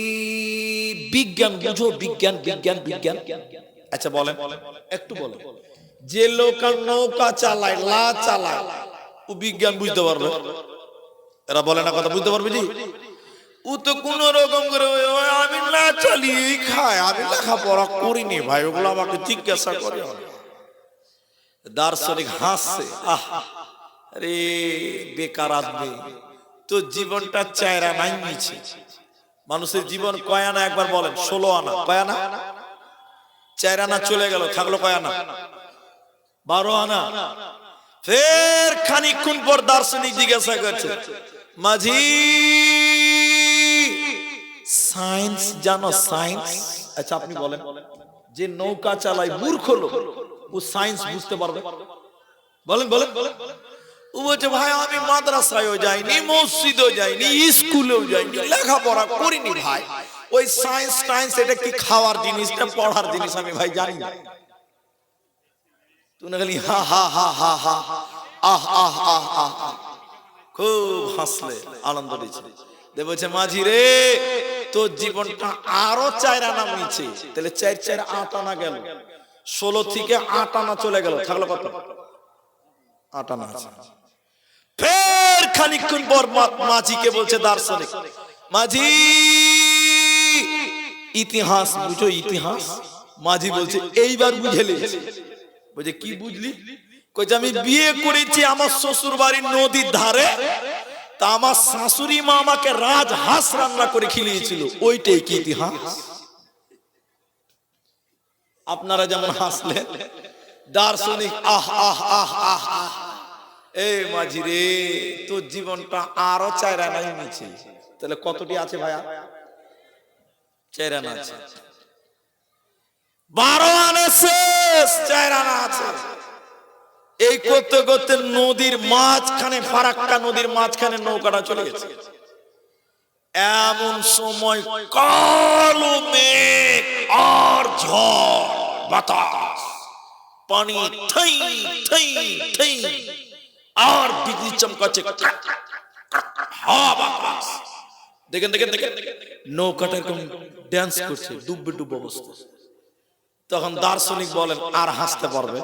বিজ্ঞান বুঝো? বিজ্ঞান বিজ্ঞান বিজ্ঞান। আচ্ছা বলেন, একটু বলেন, যে লোক নৌকা চালায়, লা চালায়, ও বিজ্ঞান বুঝতে পারবে? এরা বলে না কথা, বুঝতে পারবে জি? ও তো কোন রকম করে আমি না চালিয়ে খায়, আমি লেখাপড়া করিনি ভাই, ওগুলো আমাকে জিজ্ঞাসা করে। দার্শনিক হাসছে, আহ আরে বেকার আদমি, তো জীবনটা চেহারা নাই নিছে, মানুষের জীবন কয় আনা একবার বলেন? 16 আনা। কয় আনা? 4 আনা চলে গেল, থাকলো কয় আনা? 12 আনা। ফের খানিকক্ষণ পর দার্শনিক জিজ্ঞাসা করছে, মাঝি সায়েন্স জানো? সায়েন্স? আচ্ছা আপনি বলেন, যে নৌকা চালায় মূর্খ লোক, ও সায়েন্স বুঝতে পারবে? বলেন বলেন। ও বলছে, ভাই আমি মাদ্রাসায়ও যাইনি, মসজিদেও যাইনি, স্কুলেও যাইনি, লেখাপড়া করিনি ভাই। ওই সায়েন্স টাইন্স এটা কি খাওয়ার জিনিস না পড়ার জিনিস আমি ভাই জানি না। তুই খালি হা হা হা হা হা আহ আহ আহ আহ আহ খুব হাসলে, আনন্দ দিচ্ছে। দে বলছে, মাঝি রে তোর জীবনটা আরো 4 আনা নিচে, তাহলে 4 4 8 আনা গেল, 16 থেকে 8 আনা চলে গেল, থাকলো কত? 8 আনা আছে। ফের খানিকক্ষণ পর মাঝিকে বলছে দার্শনিক, মাঝি ইতিহাস বুঝো? ইতিহাস? মাঝি বলছে, এইবার বুঝেলি? বলছে, কি বুঝলি? কইছে, আমি বিয়ে করেছি আমার শ্বশুর বাড়ির নদীর ধারে, তা আমার শাশুড়ি মা আমাকে রাজহাঁস রান্না করে খেলিয়েছিল, ওইটাই কি ইতিহাস? আপনারা যেমন হাসলেন, দার্শনিক আহ আহ আহ আহ আহ। এই মাঝি রে তোর জীবনটা আরো 4 আনাই নিচে, তাহলে কতটি আছে ভাইয়া? 4 আনা আছে। 12 আনা শেষ, 4 আনা আছে। এই করতে করতে নদীর মাঝখানে, ফারাক্কা নদীর মাঝখানে নৌকাটা চলে গেছে। এমন সময় কালো মেঘ আর ঝড় বাতাস, পানি ঠাই ঠাই ঠাই, আর বিজলি চমকাচ্ছে, হাওয়া বাতাস। দেখেন দেখেন দেখেন, নৌকাটা এরকম ড্যান্স করছে, ডুববে ডুব অবস্থা। তখন দার্শনিক বলেন, আর হাসতে পারবে?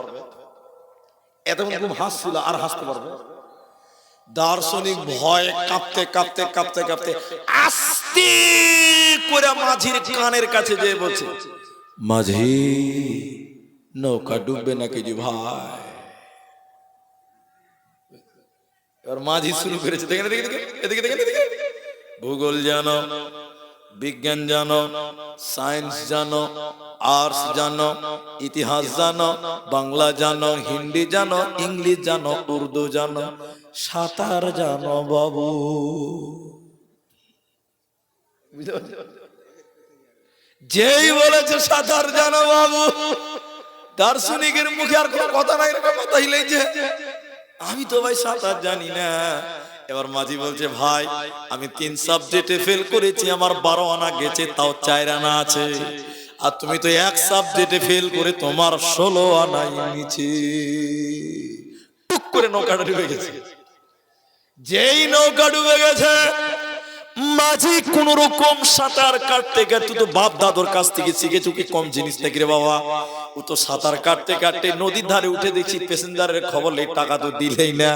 এতক্ষণ খুব হাসছিল, আর হাসতে পারবে? দার্শনিক ভয়ে কাঁপতে কাঁপতে কাঁপতে কাঁপতে আস্তে করে মাঝির কানের কাছে যেয়ে বলছে, মাঝি নৌকা ডুববে নাকি জি ভাই? এবার মাঝি শুরু করেছে, দেখেন দেখেন এদিকে দেখেন, ভূগোল জানো, বিজ্ঞান জানো, সায়েন্স জানো, আর্টস জানো, ইতিহাস জানো, বাংলা জানো, হিন্দি জানো, ইংলিশ জানো, উর্দু জানো, সাঁতার জানো বাবু? যেই বলেছে সাঁতার জানো বাবু, দার্শনিকের মুখে আর কোনো কথা নাই, কথা হিলেছে, আমি তো ভাই সাঁতার জানি না। এবার মাঝি বলছে, ভাই আমি 3 সাবজেক্টে ফেল করেছি, আমার 12 আনা গেছে, তাও 4 আনা আছে, আর তুমি তো 1 সাবজেক্টে ফেল করে তোমার 16 আনাই নিচে। টুক করে নৌকাটা ডুবে গেছে। যেই নৌকা ডুবে গেছে, মাঝি কোন রকম সাঁতার কাটতে কাটতে, তো বাপ দাদুর কাছ থেকে শিখেছো কি কম জিনিস নাকি রে বাবা? ও তো সাঁতার কাটতে কাটতে নদীর ধারে উঠে দেখছি প্যাসেঞ্জারের খবর নেই, টাকা তো দিলেই না,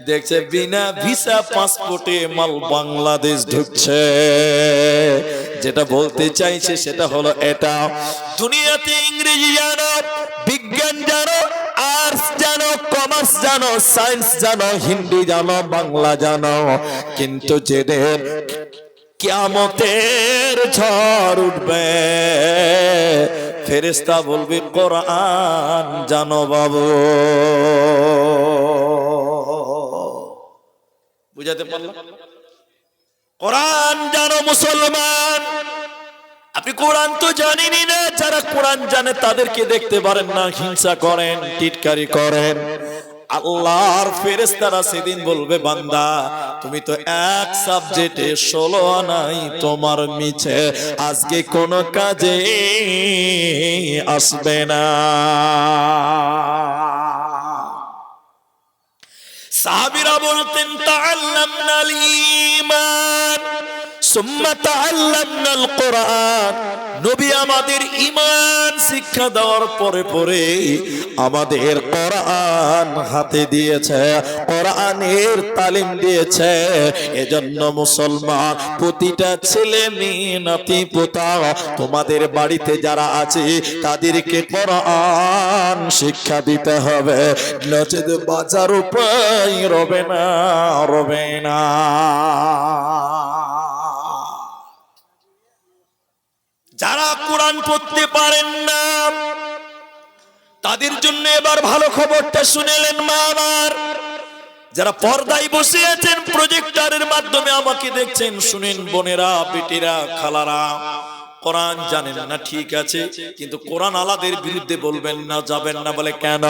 দেখছে বিনা ভিসা পাসপোর্টে মাল বাংলাদেশ ঢুকছে। যেটা বলতে চাইছে সেটা হলো এটা, দুনিয়াতে ইংরেজি জানো, বিজ্ঞান জানো, আর্টস জানো, কমার্স জানো, সায়েন্স জানো, হিন্দি জানো, বাংলা জানো, কিন্তু যেদিন কিয়ামতের ঝড় উঠবে, ফেরেশতা বলবে কোরআন জানো বাবু। বুঝাতে পারলাম? কোরআন জানো মুসলমান। আপনি কোরআন তো জানেনই না, যারা কোরআন জানে তাদেরকে দেখতে পারেন না, হিংসা করেন, টিটকারি করেন। আল্লাহর ফেরেশতারা সেদিন বলবে, বান্দা তুমি তো 1 সাবজেক্টে 16 আনাই তোমার মিছে, আজকে কোনো কাজে আসবে না। সাহাবীরা বলতেন, তাআল্লামনাল ঈমান সুম্মা তাআল্লামনাল কোরআন। নবী আমাদের ঈমান শিক্ষা দেওয়ার পরে পরে আমাদের কোরআন হাতে দিয়েছে, কোরআনের তালিম দিয়েছে। এজন্য মুসলমান প্রতিটা ছেলে মেয়ে নাতি পোতা তোমাদের বাড়িতে যারা আছে তাদেরকে কোরআন শিক্ষা দিতে হবে, নচেত বাঁচার উপায় রবে না, রবে না। কোরআন পড়তে পারেন না, তাদের জন্য এবার ভালো খবরটা শুনেলেন মা আমার। যারা পর্দায় বসে আছেন, প্রজেক্টরের মাধ্যমে আমাকে দেখছেন, শুনেন বোনেরা, বেটিরা, খালারা, কোরআন জানেন না ঠিক আছে, কিন্তু কোরআন আলাদের বিরুদ্ধে বলবেন না, যাবেন না। বলে কেন?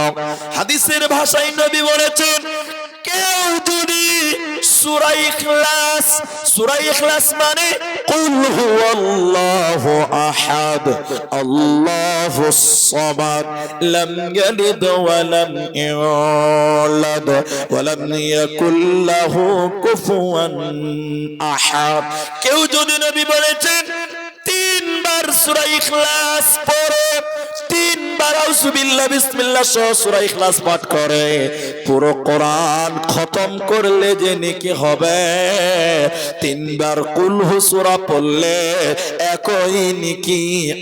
হাদিসের ভাষায় নবী বলেছেন, কেউ যদি সূরা ইখলাস, সূরা ইখলাস মানে কুল হুয়াল্লাহু আহাদ আল্লাহুস সামাদ লাম ইয়ালিদ ওয়া লাম ইউলাদ ওয়া লাম ইয়াকুল লাহু কুফুয়ান আহাদ, কেউ যদি, নবী বলেছেন, তিনবার সূরা ইখলাস পড়ে, তিনবার আউযুবিল্লাহ বিসমিল্লাহ সহ সূরা ইখলাস পাঠ করে, পুরো কোরআন খতম করলে যে নেকি হবে, তিনবার কুল হু সূরা পড়লে একই নেকি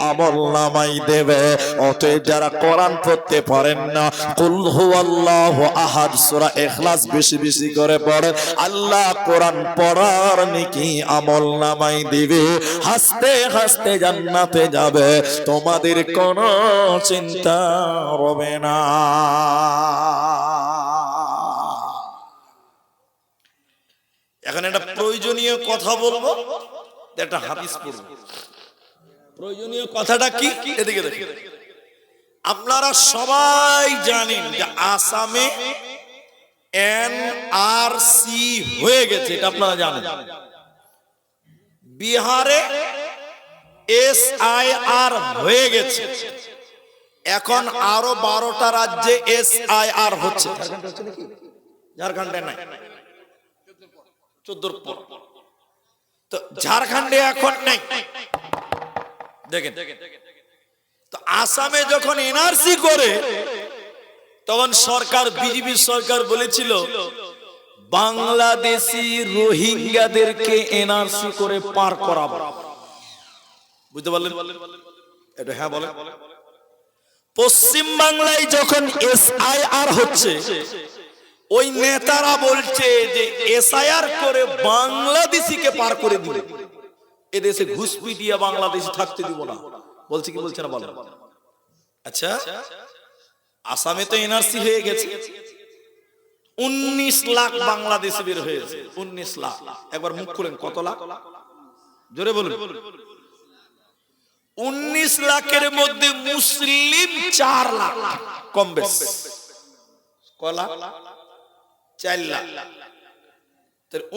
আমলনামায় দেবে। অতএব যারা কোরআন পড়তে পারেন না, কুল হুয়াল্লাহু আহাদ সূরা ইখলাস বেশি বেশি করে পড়ে, আল্লাহ কোরআন পড়ার নেকি আমলনামায় দিবে, হাসতে হাসতে জান্নাতে যাবে, তোমাদের কোনো চিন্তা হবে না। এখন একটা প্রয়োজনীয় কথা বলবো, একটা হাদিস পড়ব। প্রয়োজনীয় কথাটা কি? এদিকে দেখেন। আপনারা সবাই জানেন যে আসামে এনআরসি হয়ে গেছে, এটা আপনারা জানেন। বিহারে এসআইআর হয়ে গেছে, এখন আরো 12টা রাজ্যে এসআইআর হচ্ছে। ঝাড়খণ্ডে নাই, 14 পর। তো ঝাড়খণ্ডে এখন নাই, দেখেন। তো আসামে যখন এনআরসি করে, তখন সরকার, বিজেপি সরকার বলেছিল বাংলাদেশি রোহিঙ্গাদেরকে এনআরসি করে পার করাবো। বুঝতে পারলেন? এটা হ্যাঁ বলে। পশ্চিম বাংলায় যখন এসআইআর হচ্ছে, ওই নেতারা বলছে যে এসআইআর করে বাংলাদেশিকে পার করে দিবে, এদেশে ঘুষ পিটিয়ে বাংলাদেশি থাকতে দিব না। বলছে কি বলছে না বলেন? আচ্ছা, আসামে তো এনআরসি হয়ে গেছে, 19 লাখ বাংলাদেশি বের হয়েছে। 19 লাখ, একবার মুখ খুলেন, কত লাখ? জোরে বলুন। 19 লাখের মধ্যে মুসলিম 4 লাখ, কম বেশ। কয় লাখ? 4 লাখ।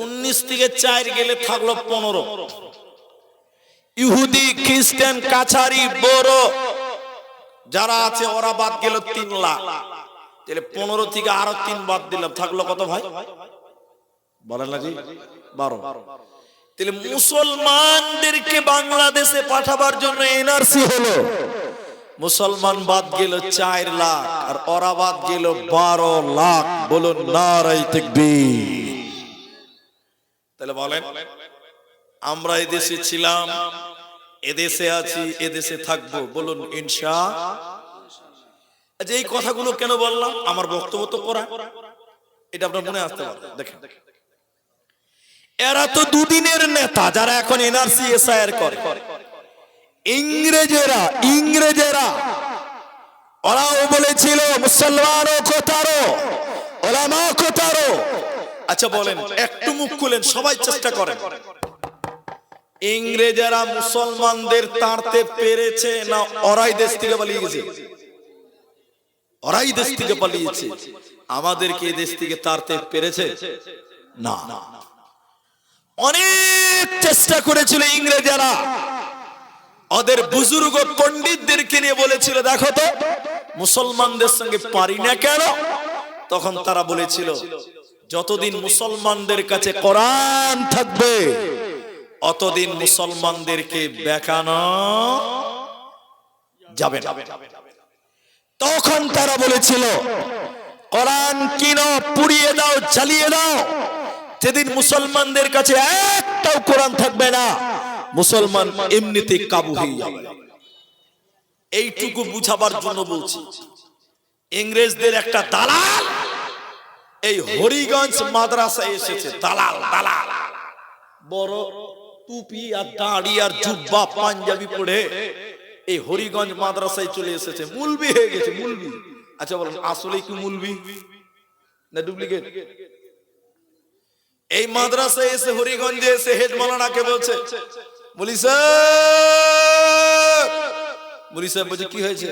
19 থেকে 4 গেলে থাকলো 15। ইহুদি, খ্রিস্টান, কাছারি, বড় যারা আছে ওরা বাদ গেল 3 লাখ। তাহলে 15 থেকে আরো 3 বাদ দিলাম, থাকলো কত ভাই? বলেন না জি? 12। তাহলে মুসলমানদেরকে বাংলাদেশে পাঠাবার জন্য এনআরসি হলো, মুসলমান বাদ গেল 4 লাখ, আর ওরা বাদ গেল 12 লাখ। বলুন নারায়ে তাকবীর। তাহলে বলেন, আমরা এদেশে ছিলাম, এদেশে আছি, এদেশে থাকবো। বলুন ইনশাআল্লাহ। আচ্ছা, এই কথাগুলো কেন বললাম? আমার বক্তব্য তো করা, এটা আপনার মনে আসতে পারে। দেখেন, এরা তো দুদিনের নেতা, যারা এখন এনআরসি এসআইআর করে। ইংরেজেরা ওরাও বলেছিল মুসলমানও কো তারো, ওলামা কো তারো। আচ্ছা বলেন, একটু মুখ খুলেন, সবাই চেষ্টা করেন। ইংরেজেরা মুসলমানদের তাড়তে পেরেছে না ওরাই দেশ থেকে পালিয়ে গেছে? ওরাই দেশ থেকে পালিয়েছে। আমাদেরকে দেশ থেকে তাড়তে পেরেছে না। অনেক চেষ্টা করেছিল ইংরেজেরা, ওদের বুজুর্গ পণ্ডিতদেরকে নিয়ে বলেছিল, দেখো তো মুসলমানদের সঙ্গে পারি না কেন? তখন তারা বলেছিল, যতদিন মুসলমানদের কাছে কোরআন থাকবে অতদিন মুসলমানদেরকে বেকানো যাবে না। তখন তারা বলেছিল, কোরআন কিনো, পুড়িয়ে দাও, জ্বালিয়ে দাও। যেদিন মুসলমানদের কাছে একটাও কোরআন থাকবে না, মুসলমান এমনিতে কাবু হয়ে যাবে। এইটুকু বুঝাবার জন্য বলছি, ইংরেজদের একটা দালাল এই হরিগঞ্জ মাদ্রাসায় এসেছে। দালাল, বড় টুপি আর দাড়ি আর জুব্বা পাঞ্জাবি পরে এই হরিগঞ্জ মাদ্রাসায় চলে এসেছে, মুলবি হয়ে গেছে, মুলবি। আচ্ছা বলুন, আসলে কি মুলবি না ডুপ্লিকেট? এই মাদ্রাসায় এসে, হরিগঞ্জে এসে হেড মাওলানাকে বলছে, মুলি সাহেব, মুলি সাহেব বলছে কি হয়েছে?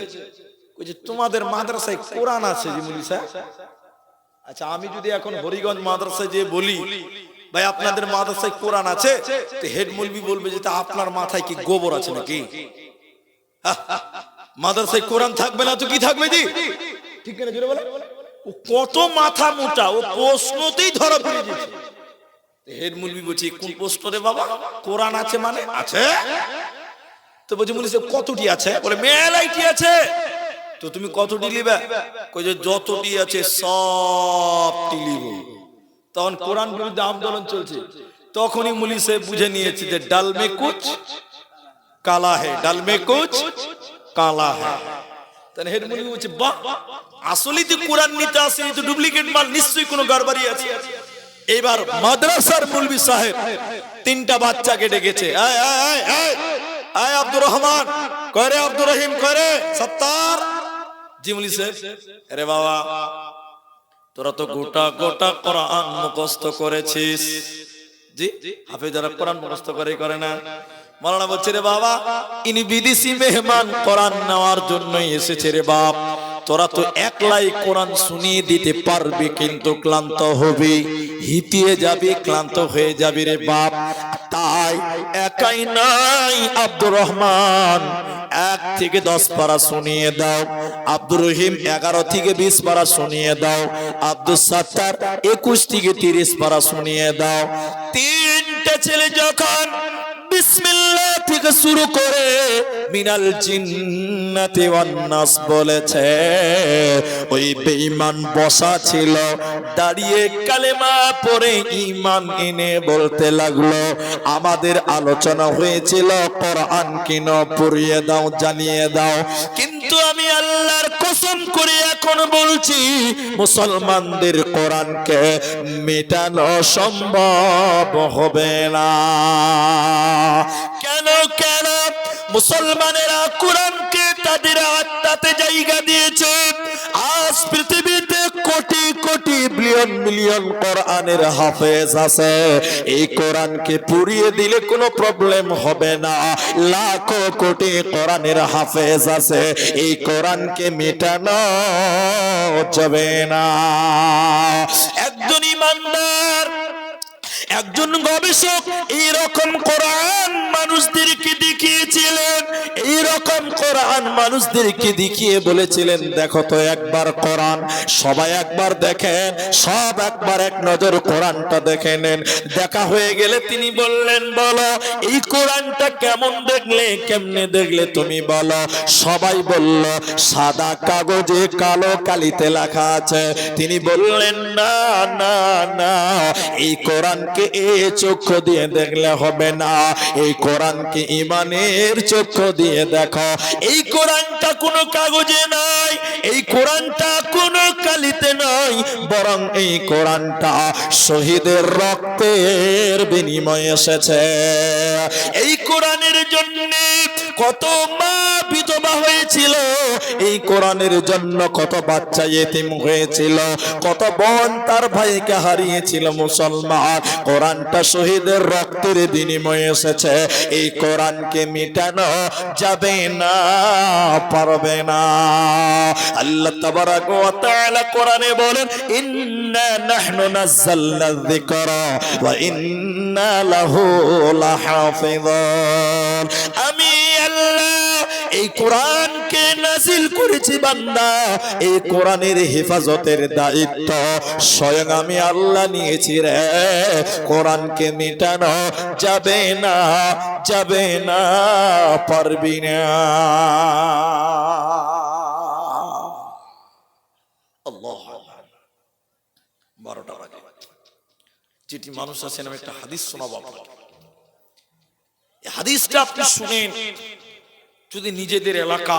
বলছে তোমাদের মাদ্রাসায় কোরআন আছে জি মুলি সাহেব। আচ্ছা আমি যদি এখন হরিগঞ্জ মাদ্রাসায় যে বলি ভাই আপনাদের মাদ্রাসায় কোরআন আছে, তো হেড মুলবি বলবে যে তা আপনার মাথায় কি গোবর আছে নাকি? মাদ্রাসায় কোরআন থাকবে না তো কি থাকবে জি? ঠিক না জোরে বলে? ও কত মাথা মোটা, ও প্রশ্নতেই ধরা পড়ে গেছে। হেড মুলবি বলছে কোন প্রশ্ন রে বাবা? কোরআন আছে মানে আছে। তো বলছে মুলি সাহেব কতটি আছে? বলে মেলাইটি আছে। তো তুমি কতটি লিবে? কই যে যতটি আছে সবটি লিব। তখন কোরআন বিরুদ্ধে আন্দোলন চলছে। তখনই মুলি সাহেব বুঝে নিয়েছে যে ডাল মে কুচ কালা হে, ডাল মে কুচ কালা হে। তাহলে হেড মুলবি বলছে বাহ, আসলেই তো কোরআন নিতে আসেনি, তো ডুপ্লিকেট মাল, নিশ্চয়ই কোনো গড়বড়ি আছে। এবার মাদ্রাসার মুলবি সাহেব তিনটা বাচ্চাকে ডেকেছে, আয় আয় আয় আয় আয় আব্দুর রহমান করে, আব্দুর রহিম করে, সত্তার জি মুলি সাহেব। আরে বাবা তোরা তো গোটা গোটা কোরআন মুখস্থ করেছিস। জি হাফেজারা কোরআন মুখস্থ করে না? মাওলানা বলছে রে বাবা ইনি বিদেশি মেহমান, কোরআন নেওয়ার জন্যই এসেছে রে বাপ। তোরা তো একলাই কোরআন শুনিয়ে দিতে পারবি, কিন্তু ক্লান্ত হবি, হিতিয়ে যাবি, ক্লান্ত হয়ে যাবি রে বাপ। তাই একাই নাই, আব্দুর রহমান 1 থেকে 10 পারা শুনিয়ে দাও, আব্দুর রহিম 11 থেকে 20 পারা শুনিয়ে দাও, আব্দুল সাত্তার 21 থেকে 30 পারা শুনিয়ে দাও। তিনটে ছেলে যখন বিসমিল্লাহ থেকে শুরু করে মিনাল জিন্নাতি ওয়ান নাস বলেছে, ওই বেঈমান বসা ছিল, দাঁড়িয়ে কালেমা পড়ে ঈমান এনে বলতে লাগলো, আমাদের আলোচনা হয়েছিল কোরআন কেন পড়িয়ে দাও, জানিয়ে দাও। কিন্তু আমি আল্লাহর কসম করে এখন বলছি, মুসলমানদের কোরআনকে মেটানো সম্ভব হবে না। কেন কেন? মুসলমানেরা কোরআনকে তাদের আত্মাতে জায়গা দিয়েছে। আজ পৃথিবীতে কোটি কোটি বিলিয়ন মিলিয়ন কোরআনের হাফেজ আছে। এই কোরআনকে পুড়িয়ে দিলে কোনো প্রবলেম হবে না। লাখো কোটি কোরআনের হাফেজ আছে, এই কোরআনকে মেটানো যাবে না। একজন ইমানদার, একজন গবেষক এইরকম কোরআন মানুষদেরকে দেখিয়েছিলেন, এইরকম কোরআন মানুষদেরকে দেখিয়ে বলেছিলেন, দেখো তো একবার কোরআন, সবাই একবার দেখেন, সব একবার এক নজর কোরআনটা দেখে নেন। দেখা হয়ে গেলে তিনি বললেন, বলো এই কোরআনটা কেমন দেখলে, কেমনে দেখলে তুমি বলো। সবাই বলল সাদা কাগজে কালো কালিতে লেখা আছে। তিনি বললেন না না না, এই কোরআনকে এই চক্ষু দিয়ে দেখলে হবে না, এই কোরআনকে ঈমানের চক্ষু দিয়ে দেখো। এই কোরআনটা কোনো কাগজে নাই, এই কোরআনটা কোনো কালিতে নাই, বরং এই কোরআনটা শহীদের রক্তের বিনিময়ে এসেছে। এই কোরআনের জন্য কত মা বিধবা হয়েছিল, এই কোরআনের জন্য কত বাচ্চা ইতিম হয়েছিল, কত বোন তার ভাইকে হারিয়েছিল। মুসলমান, কোরআনটা শহীদের রক্তের বিনিময়ে এসেছে। এই কোরআনকে মিটানো যাবে না, পারবে না। আল্লাহ তাবারাক ওয়া তাআলা কোরআনে বলেন, ইন্না নাহনু নাযালনা যিকরা ওয়া ইন্না লাহু লাহাফিযুন। আমি আল্লাহ এই কোরআনকে নাযিল করেছি বান্দা, এই কোরআনের হেফাজতের দায়িত্ব স্বয়ং আমি আল্লাহ নিয়েছি রে। কোরআনকে মেটানো যাবে না, যাবে না, পারবি না। আল্লাহ 12টা বাজে। যেটি মানুষ আছেন, আমি একটা হাদিস শোনাবো আপনাকে। এই হাদিসটা আপনি শুনেন, যদি নিজেদের এলাকা,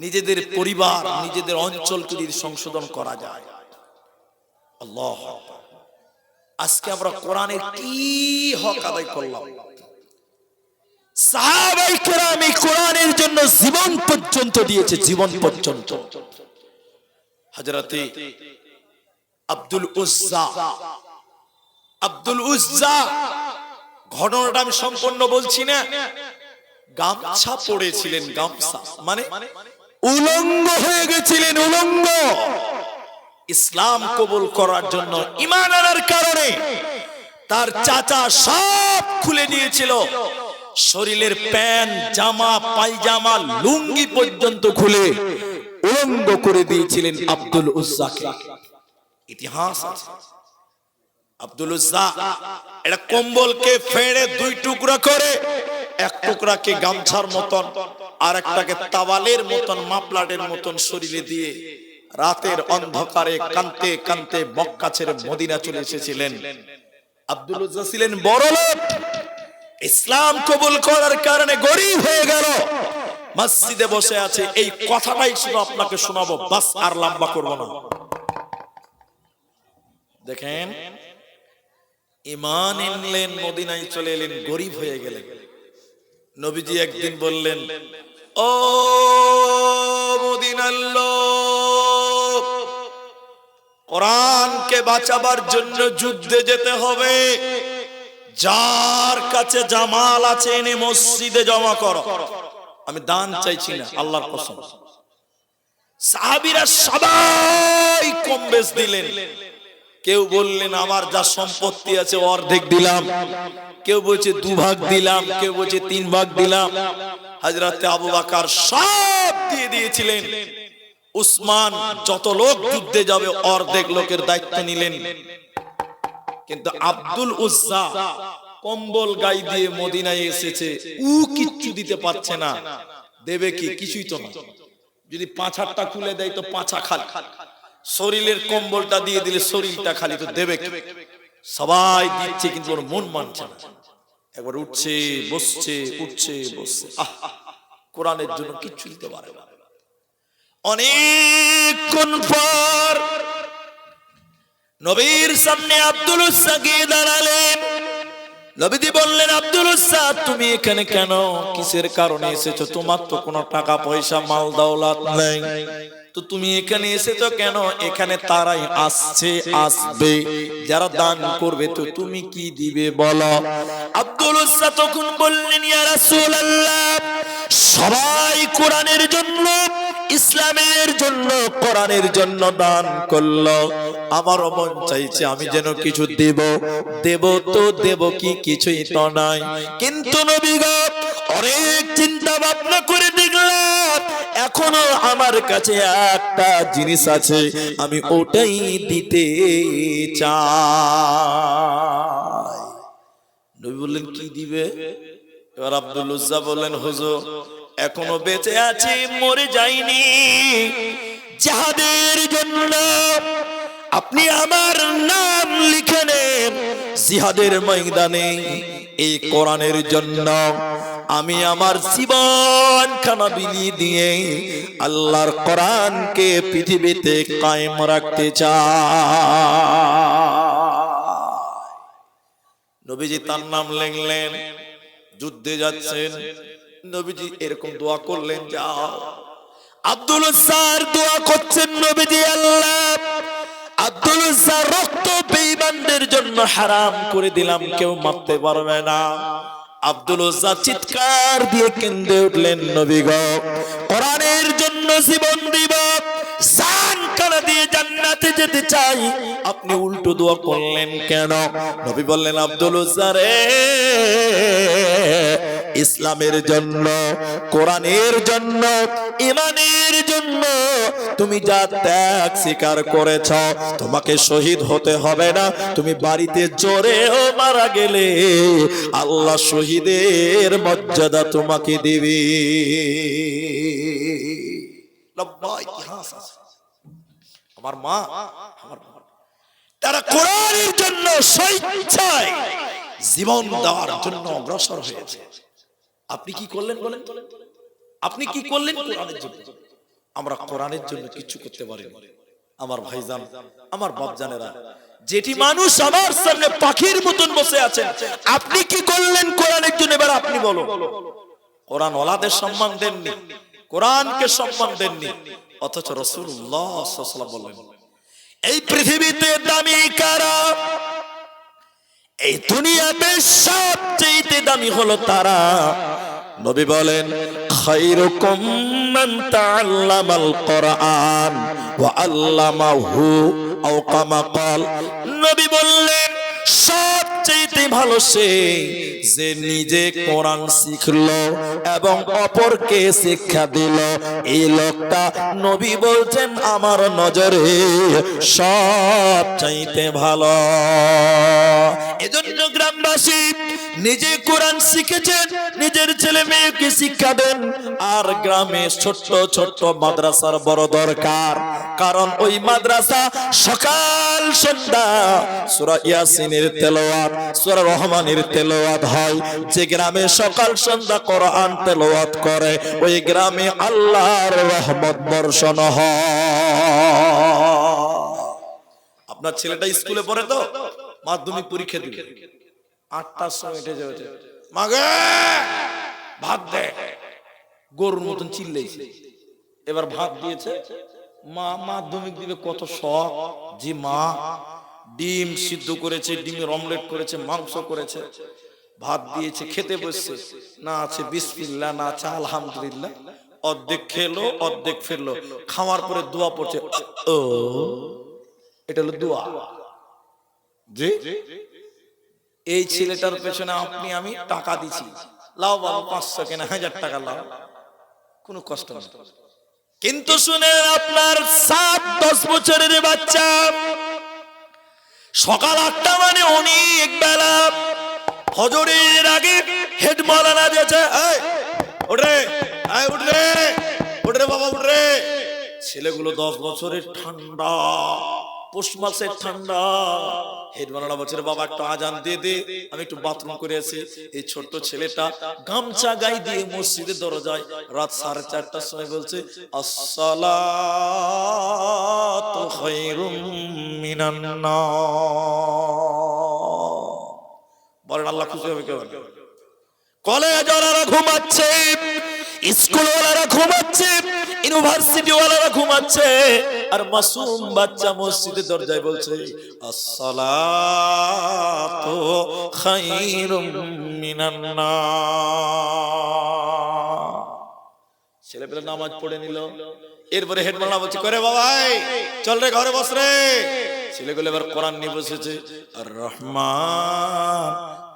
নিজেদের পরিবার, নিজেদের অঞ্চলকে যদি সংশোধন করা যায়। আল্লাহ, আজকে আমরা কোরআনের কি হক আদায় করলাম? সাহাবায়ে কেরাম এই কোরআনের জন্য জীবন পর্যন্ত দিয়েছে, জীবন পর্যন্ত। হযরতে আব্দুল উজ্জা ঘটনাটা আমি সম্পূর্ণ বলছি না। গামছা পড়েছিলেন, গামছা মানে উলঙ্গ হয়ে গেছিলেন, উলঙ্গ। ইসলাম কবুল করার জন্য, ঈমান আনার কারণে তার চাচা সব খুলে দিয়েছিল, শরীরের প্যান্ট, জামা, পায়জামা, লুঙ্গি পর্যন্ত খুলে উলঙ্গ করে দিয়েছিলেন আব্দুল উজ্জাকে। ইতিহাস আছে। আব্দুল উজ্জা এটা কম্বলকে ফেড়ে দুই টুকরা করে, এক টুকরাকে গামছার মতন আর একটাকে তাওয়ালের মতন, মাপলাটের মতন শরীরে দিয়ে রাতের অন্ধকারে কাঁদতে কাঁদতে মক্কা ছেড়ে মদিনা চলে এসেছিলেন। আব্দুল উজ্জা ছিলেন বড়লোক, ইসলাম কবুল করার কারণে গরীব হয়ে গেল, মসজিদে বসে আছে। এই কথাটাই শুধু আপনাকে শোনাবো, বাস, আর লম্বা করব না। দেখেন, ঈমান আনলেন, মদিনায় চলে এলেন, গরীব হয়ে গেলেন। নবীজি একদিন বললেন, ও মদিনার লোক, কোরআনকে বাঁচাবার জন্য যুদ্ধে যেতে হবে। যার কাছে জামাল আছে এনে মসজিদে জমা করো। আমি দান চাইছি না, আল্লাহর কসম। সাহাবীরা সবাই কম বেশ দিলেন। কেউ বললেন আমার যা সম্পত্তি আছে অর্ধেক দিলাম, কেউ বলছে 2 ভাগ দিলাম, কেউ বলছে 3 ভাগ দিলাম। হযরতে আবু বকর সব দিয়ে দিয়েছিলেন। উসমান যত লোক যুদ্ধে যাবে অর্ধেক লোকের দায়িত্ব নিলেন। কিন্তু আব্দুল উজ্জা কম্বল গায়ে দিয়ে মদিনায় এসেছে, কিচ্ছু দিতে পারছে না। দেবে কি? কিছুই তো না। যদি পাছাটা খুলে দেয় তো পাছা খালি, শরীরের কম্বলটা দিয়ে দিলে শরীরটা খালি, তো দেবে কি? সবাই দিচ্ছে কিন্তু ওর মন মানছে না। একবার উঠছে বসছে, উঠছে বসছে। কোরআনের জন্য কিচ্ছু দিতে পারে না। অনেকক্ষণ পর নবীর সামনে আব্দুল উজ্জা গিয়ে দাঁড়ালেন। নবীজি বললেন, আব্দুল উজ্জা তুমি এখানে কেন? কিসের কারণে এসেছো? তোমার তো কোনো টাকা পয়সা, মাল দৌলত নাই, তো তুমি এখানে এসেছো কেন? এখানে তারাই আসবে যারা দান করবে, তো তুমি কি দিবে বলো? আব্দুল উজ্জা তখন বললেন, ইয়া রাসূলুল্লাহ, সবাই কোরআনের জন্য, ইসলামের জন্য, কোরআনের জন্য দান করলো, আমারও মন চাইছে আমি যেন কিছু দেব। তো দেব কি? কিছুই তো নাই। কিন্তু নবী গো, অনেক চিন্তা ভাবনা করে দেখলাম এখনো আমার কাছে একটা জিনিস আছে, আমি ওটাই দিতে চাই। নবী বললেন, কি দিবে? এবার আব্দুল উজ্জা বললেন, হুজুর এখনো বেঁচে আছি, মরে যাইনি। জিহাদের জন্য আপনি আমার নাম লিখে নেন, জিহাদের ময়দানে এই কোরআনের জন্য আমি আমার জীবন খানা বিলিয়ে দিয়ে আল্লাহর কোরআনকে পৃথিবীতে কায়েম রাখতে চাই। নবীজি তার নাম লিখলেন, যুদ্ধে যাচ্ছেন। নবীজি এরকম দোয়া করলেন, যাও। আব্দুল উজ্জার দোয়া করছেন নবীজি, আল্লাহ আব্দুল উজ্জার রক্ত বেঈমানদের জন্য হারাম করে দিলাম, কেউ মারতে পারবে না। আব্দুল উজ্জা চিৎকার দিয়ে কেঁদে উঠলেন, নবী গো, কোরআনের জন্য জীবন দিব, জান কালা দিয়ে জান্নাতে যেতে চাই, আপনি উল্টো দোয়া করলেন কেন? নবী বললেন, আব্দুল উজ্জা রে, ইসলামের জন্য, কোরআনের জন্য, ঈমানের জন্য তুমি যা ত্যাগ স্বীকার করেছ, তোমাকে শহীদ হতে হবে না। তুমি বাড়িতে জোরেও মারা গেলে আল্লাহ শহীদের মর্যাদা তোমাকে দিবে। ইতিহাস আছে। আমার মা, তারা কোরআনের জন্য স্বেচ্ছায় জীবন দেওয়ার জন্য অগ্রসর হয়েছে। আপনি কি করলেন বলেন? আপনি কি করলেন কোরআনের জন্য? আমরা কোরআনের জন্য কিছু করতে পারি না। আমার ভাইজান, আমার বাপজানেরা, যেটি মানুষ আমার সামনে পাখির মতন বসে আছেন, আপনি কি করলেন কোরআনের জন্য? এবার আপনি বলো। কোরআন ওয়ালাদের সম্মান দেননি, কোরআনকে সম্মান দেননি, অথচ রাসূলুল্লাহ সাল্লাল্লাহু আলাইহি ওয়াসাল্লাম বললেন এই পৃথিবীতে দামি কারা? এই দুনিয়াতে সবচেয়ে দামি হলো তারা। নবী বলেন খায়রুকুম মান তাআল্লামাল কোরআন ওয়া আল্লামাহু আও কামা ক্বাল। নবী বললেন সবচেয়ে ভালো সে যে নিজে কোরআন শিখলো এবং অপরকে শিক্ষা দিল। এই লোকটা নবী বলছেন আমার নজরে সবচাইতে ভালো। এজন্য গ্রামবাসী নিজে কোরআন শিখেছেন, নিজের ছেলে মেয়েকে শিক্ষা দেন। আর গ্রামে ছোট্ট ছোট্ট মাদ্রাসার বড় দরকার, কারণ ওই মাদ্রাসা সকাল সন্ধ্যা সূরা ইয়াসিনের তেলাওয়াত, সূরা রহমানের তেলাওয়াত হয়। যে গ্রামে সকাল সন্ধ্যা কোরআন তেলাওয়াত করে ওই গ্রামে আল্লাহর রহমত বর্ষণ হয়। আপনার ছেলেটা স্কুলে পড়ে তো মাধ্যমিক পরীক্ষা দিবে, 8টার সময় উঠে যাবে, মাগে ভাত দে, গরুর মতন চিল্লাইছে। এবার ভাত দিয়েছে, মা মাধ্যমিক দিবে কত শখ, যে মা ডিম সিদ্ধ করেছে, ডিমের অমলেট করেছে, মাংস করেছে, ভাত দিয়েছে, খেতে বসছে, না আছে বিসমিল্লাহ, না আছে আলহামদুলিল্লাহ। অর্ধেক খেলো, অর্ধেক ফেললো, খাওয়ার পরে দোয়া পড়ছে। ও এটা হলো দোয়া। জি, এই ছেলেটার পেছনে আপনি আমি টাকা দিছি, লাও বাবা 500 কেনা 1000 টাকা লাও, কোনো কষ্ট নেই। কিন্তু শুনেন, আপনার 7-10 বছরের বাচ্চা সকাল 8টা মানে অনেক বেলা, ফজরের আগে হেড মাওলানা দিয়েছে, এই উঠরে, এই উঠরে, উঠরে বাবা উঠরে। ছেলেগুলো 10 বছরের, ঠান্ডা, পৌষ মাসের ঠান্ডা। হেড মাওলানা বলছে বাবা একটু আজান দিয়ে দে, আমি একটু বাথরুম করে আসি। এই ছোট্ট ছেলেটা গামছা গায়ে দিয়ে মসজিদের দরজায় রাত 4:30টার সময় বলছে আসসালাতু খায়রুম মিনান নার। বলেন আল্লাহ খুশি হবে কেউ? কলেজ ওয়ালারা ঘুমাচ্ছে, স্কুল ওয়ালারা ঘুমাচ্ছে, ইউনিভার্সিটি ওয়ালারা ঘুমাচ্ছে, আর মাসুম বাচ্চা মসজিদের দরজায় বলছে আসসালাতু খায়রুম মিনান নার। ছেলেপেলে নামাজ পড়ে নিল। এরপরে হেড মাওলানা বলছে করে বাবা চল রে ঘরে বস রে। ছেলেগুলো এবার কোরআন নিয়ে বসেছে। আর রহমান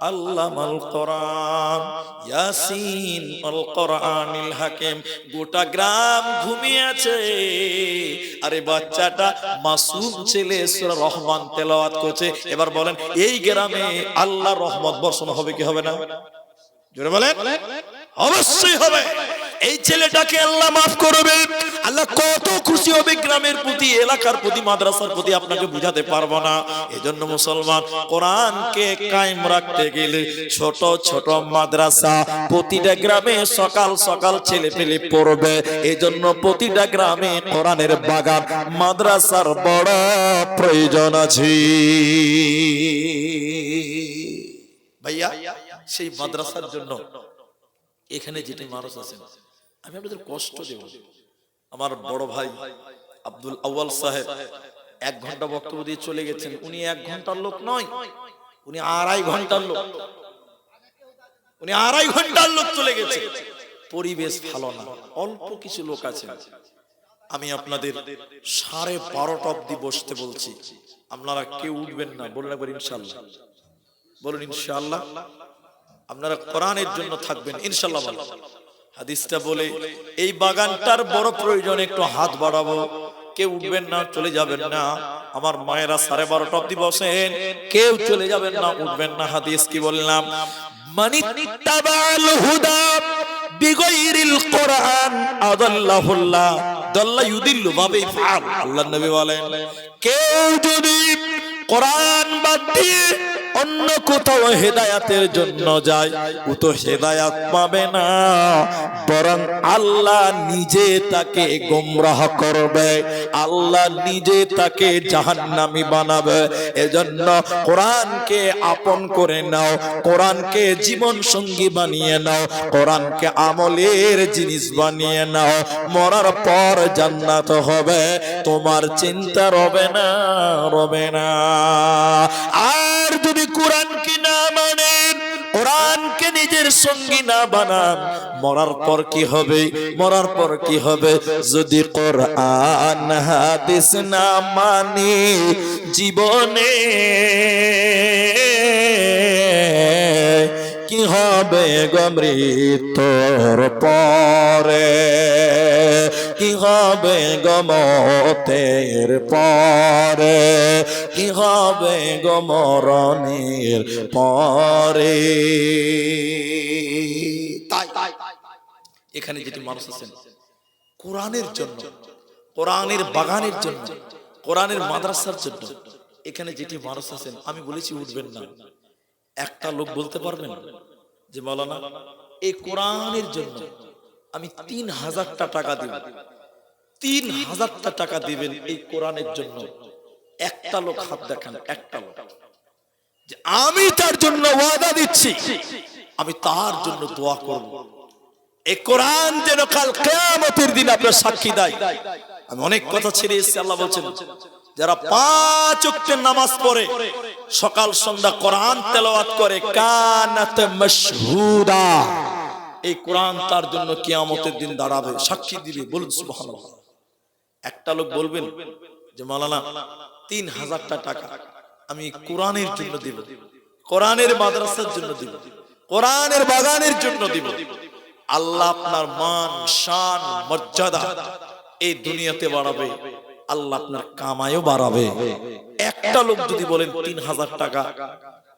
আল্লামাল কোরআন ইয়াসিন আল কোরআনিল হাকিম। গোটা গ্রাম ঘুমিয়ে আছে, আরে বাচ্চাটা মাসুম ছেলে সূরা রহমান তেলাওয়াত করছে। এবার বলেন এই গ্রামে আল্লাহর রহমত বর্ষণ হবে কি হবে না? জোরে বলেন। অবশ্যই হবে। এই ছেলেটাকে আল্লাহ মাফ করবে। আল্লাহ কত খুশি হবে গ্রামের প্রতি, এলাকার প্রতি, মাদ্রাসার প্রতি, আপনাকে বুঝাতে পারবো না। এজন্য মুসলমান কোরআনকে কায়েম রাখতে গেলে ছোট ছোট মাদ্রাসা প্রতিটা গ্রামে সকাল সকাল ছেলে পেলে পড়বে। এজন্য প্রতিটা গ্রামে কোরআনের বাগান, মাদ্রাসার বড় প্রয়োজন আছে। ভাইয়া সেই মাদ্রাসার জন্য এখানে যেটা মানুষ আছেন, আমি আপনাদের কষ্ট দেব। আমার বড় ভাই আব্দুল আউয়াল সাহেব 1 ঘন্টা বক্তব্য দিয়ে চলে গেছেন। উনি 1 ঘন্টার লোক নয়, উনি 2.5 ঘন্টার লোক। উনি 2.5 ঘন্টার লোক চলে গেছে। পরিবেশ ভালো না, অল্প কিছু লোক আছে। আমি আপনাদের 12:30 অবধি বসতে বলছি, আপনারা কেউ উঠবেন না। বলুন একবার ইনশাআল্লাহ, বলুন ইনশাআল্লাহ। আপনারা কোরআনের জন্য থাকবেন ইনশাআল্লাহ। হাদিসটা বলে এই বাগানটার বড় প্রয়োজন, একটু হাত বাড়াবো। কেউ উঠবেন না, চলে যাবেন না। আমার মায়েরা 12:30 অবধি বসেন, কেউ চলে যাবেন না, উঠবেন না। হাদিস কি বললাম? মানিত্তাবাল হুদা বিগাইরিল কোরআন আদাল্লাহুল্লাহ দাল্লা ইউদিল্লু বাবে ফাল। আল্লাহর নবী বলেন কেউ যদি কোরআন বাদ দিয়ে অন্য কোথাও হেদায়াতের জন্য যায়, ও তো হেদায়াত পাবে না, বরং আল্লাহ নিজে তাকে গোমরাহ করবে, আল্লাহ নিজে তাকে জাহান্নামী বানাবে। এজন্য কোরআনকে আপন করে নাও, কোরআনকে জীবন সঙ্গী বানিয়ে নাও, কোরআনকে আমলের জিনিস বানিয়ে নাও। মরার পর জান্নাত হবে, তোমার চিন্তা রবে না, রবে না। আর যদি কোরআনকে না মানেন, কোরআনকে নিজের সঙ্গী না বানান, মরার পর কি হবে? মরার পর কি হবে? যদি কোরআন হাদিস না মানি জীবনে, কি হবে গো মৃত্যুর পরে? কি হবে গো মতের পরে? কি হবে গো মরণের পরে? তাই এখানে যেটি মানুষ আছেন কোরআনের জন্য, কোরআনের বাগানের জন্য, কোরআনের মাদ্রাসার জন্য, এখানে যেটি মানুষ আছেন, আমি বলেছি উঠবেন না, একটা লোক বলতে পারবেন যে মাওলানা এই কোরআনের জন্য আমি ৩,০০০টা টাকা দিব, ৩,০০০টা টাকা দিবেন এই কোরআনের জন্য। একটা লোক হাত দেখান, একটা লোক যে আমি তার জন্য ওয়াদা দিচ্ছি, আমি তার জন্য দোয়া করব, এই কোরআন যেন কাল কিয়ামতের দিন আপনার সাক্ষী দেয়। আমি অনেক কথা ছেড়ে এসেছি, আল্লাহ বলছেন যারা ৫ ওয়াক্তের নামাজ পড়ে, সকাল সন্ধ্যা কোরআন তেলাওয়াত করে, কানাত মাশহুদা, এই কোরআন তার জন্য কিয়ামতের দিন দাঁড়াবে, সাক্ষী দিবে। বলুন সুবহানাল্লাহ। একটা লোক বলবেন যে মাওলানা ৩,০০০টা টাকা আমি কোরআনের জন্য দিব, কোরআনের মাদ্রাসার জন্য দিব, কোরআনের বাগানের জন্য দিব। আল্লাহ আপনার মান, শান, মর্যাদা এই দুনিয়াতে বাড়াবে, আল্লাহ আপনার কামাইও বাড়াবে। একটা লোক যদি বলেন ৩,০০০ টাকা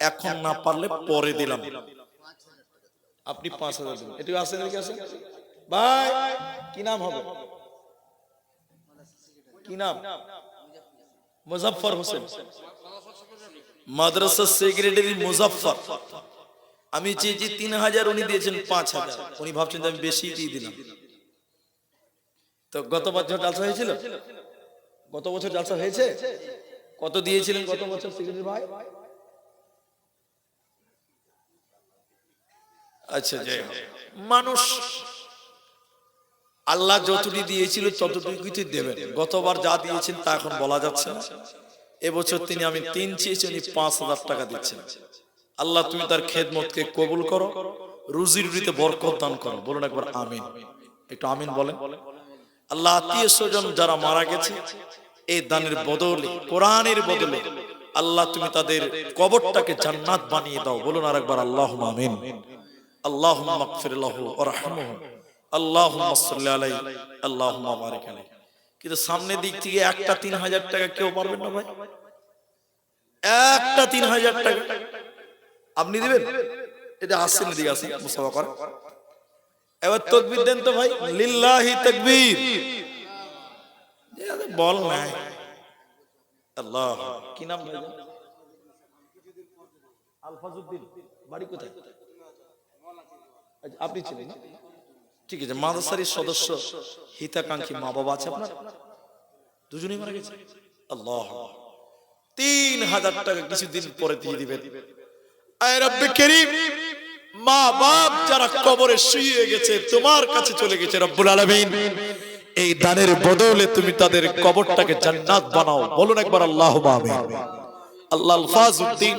এখন না পারলে পরে দিলাম, আপনি ৫,০০০ দিন, এটি আছে নাকি? আছে ভাই? কি নাম হবে? কি নাম? মুজাফফর হোসেন, মাদ্রাসা সেক্রেটারি মুজাফফর। আমি চেয়েছি ৩,০০০, উনি দিয়েছেন ৫,০০০। উনি ভাবছেন আমি বেশি দিয়ে দিলাম। তো গত বছর জালসা হয়েছিল, গত বছর জালসা হয়েছে, কত দিয়েছিলেন গত বছর সেক্রেটারি ভাই? আচ্ছা, যাই হোক, মানুষ আল্লাহ যতটুকু দিয়েছিল ততটুকুই দেবেন। গতবার যা দিয়েছেন তা এখন বলা যাচ্ছে না। এবছর তিনি, আমি ৩ চেয়েছি, উনি ৫,০০০ টাকা দিচ্ছেন। আল্লাহ তুমি তার খেদমতকে কবুল করো, রুজি রুজিতে বরকত দান করো। বলুন একবার আমিন, একটু আমিন বলেন। আল্লাহ আত্মীয় স্বজন যারা মারা গেছে, এই দানের বদলে, কোরআনের বদলে আল্লাহ তুমি তাদের কবরটাকে জান্নাত বানিয়ে দাও। বলুন আরেকবার আল্লাহুম্মা আমিন। আল্লাহুম্মা মাগফির লাহু ওয়ারহামহু, আল্লাহুম্মা সাল্লি আলাইহি, আল্লাহুম্মা বারিক আলাইহি। কিন্তু সামনের দিক থেকে একটা ৩,০০০ টাকা কেউ পারবেন না ভাই? একটা ৩,০০০ টাকা আপনি দিবেন? এটা আসেন, দিকে আসেন, মুসাফা করেন। এবার তাকবীর দেন তো ভাই, লিল্লাহি তাকবীর। বল নাই আল্লাহ। কি নাম ভাই? আলফাজউদ্দিন। বাড়ি কোথায়? আপনি ছিলেন না? ঠিক আছে। মাদ্রাসার সদস্য, হিতাকাঙ্ক্ষী মা বাবা আছে আপনার? দুজনেই মারা গেছে। আল্লাহ, ৩,০০০ টাকা কিছুদিন পরে দিয়ে দিবেন। আয় রব্বে কারীম, মা বাপ যারা কবরে শুয়ে গেছে, তোমার কাছে চলে গেছে রব্বুল আলামিন, এই দানের বদলে তুমি তাদের কবরটাকে জান্নাত বানাও। বলুন একবার আল্লাহুম্মা আমিন। আল্লাহ আলফাজউদ্দিন,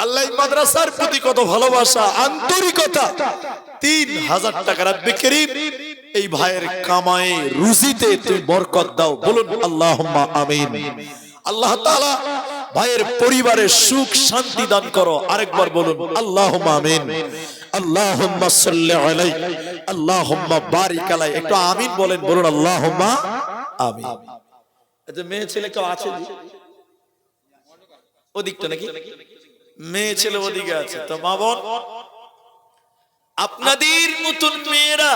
আল্লাহ মাদ্রাসার প্রতি কত ভালোবাসা, আন্তরিকতা। ৩,০০০ টাকা রব্বে কারীম এই ভাইয়ের কামায়ে রুজিতে তুমি বরকত দাও। বলুন আল্লাহুম্মা আমিন। আল্লাহ তাআলা ভাইয়ের পরিবারে সুখ শান্তি দান করো। আরেকবার বলুন আল্লাহুম্মা আমিন। আল্লাহুম্মা সাল্লি আলাইহি, আল্লাহুম্মা বারিক আলাইহি। একটু আমিন বলেন। বলুন আল্লাহুম্মা আমিন। আচ্ছা, মেয়ে ছেলে কেউ আছে? ওদিকটা নাকি? মেয়ে ছেলে ওদিকে আছে। তো মা বোন, আপনাদের মতন মেয়েরা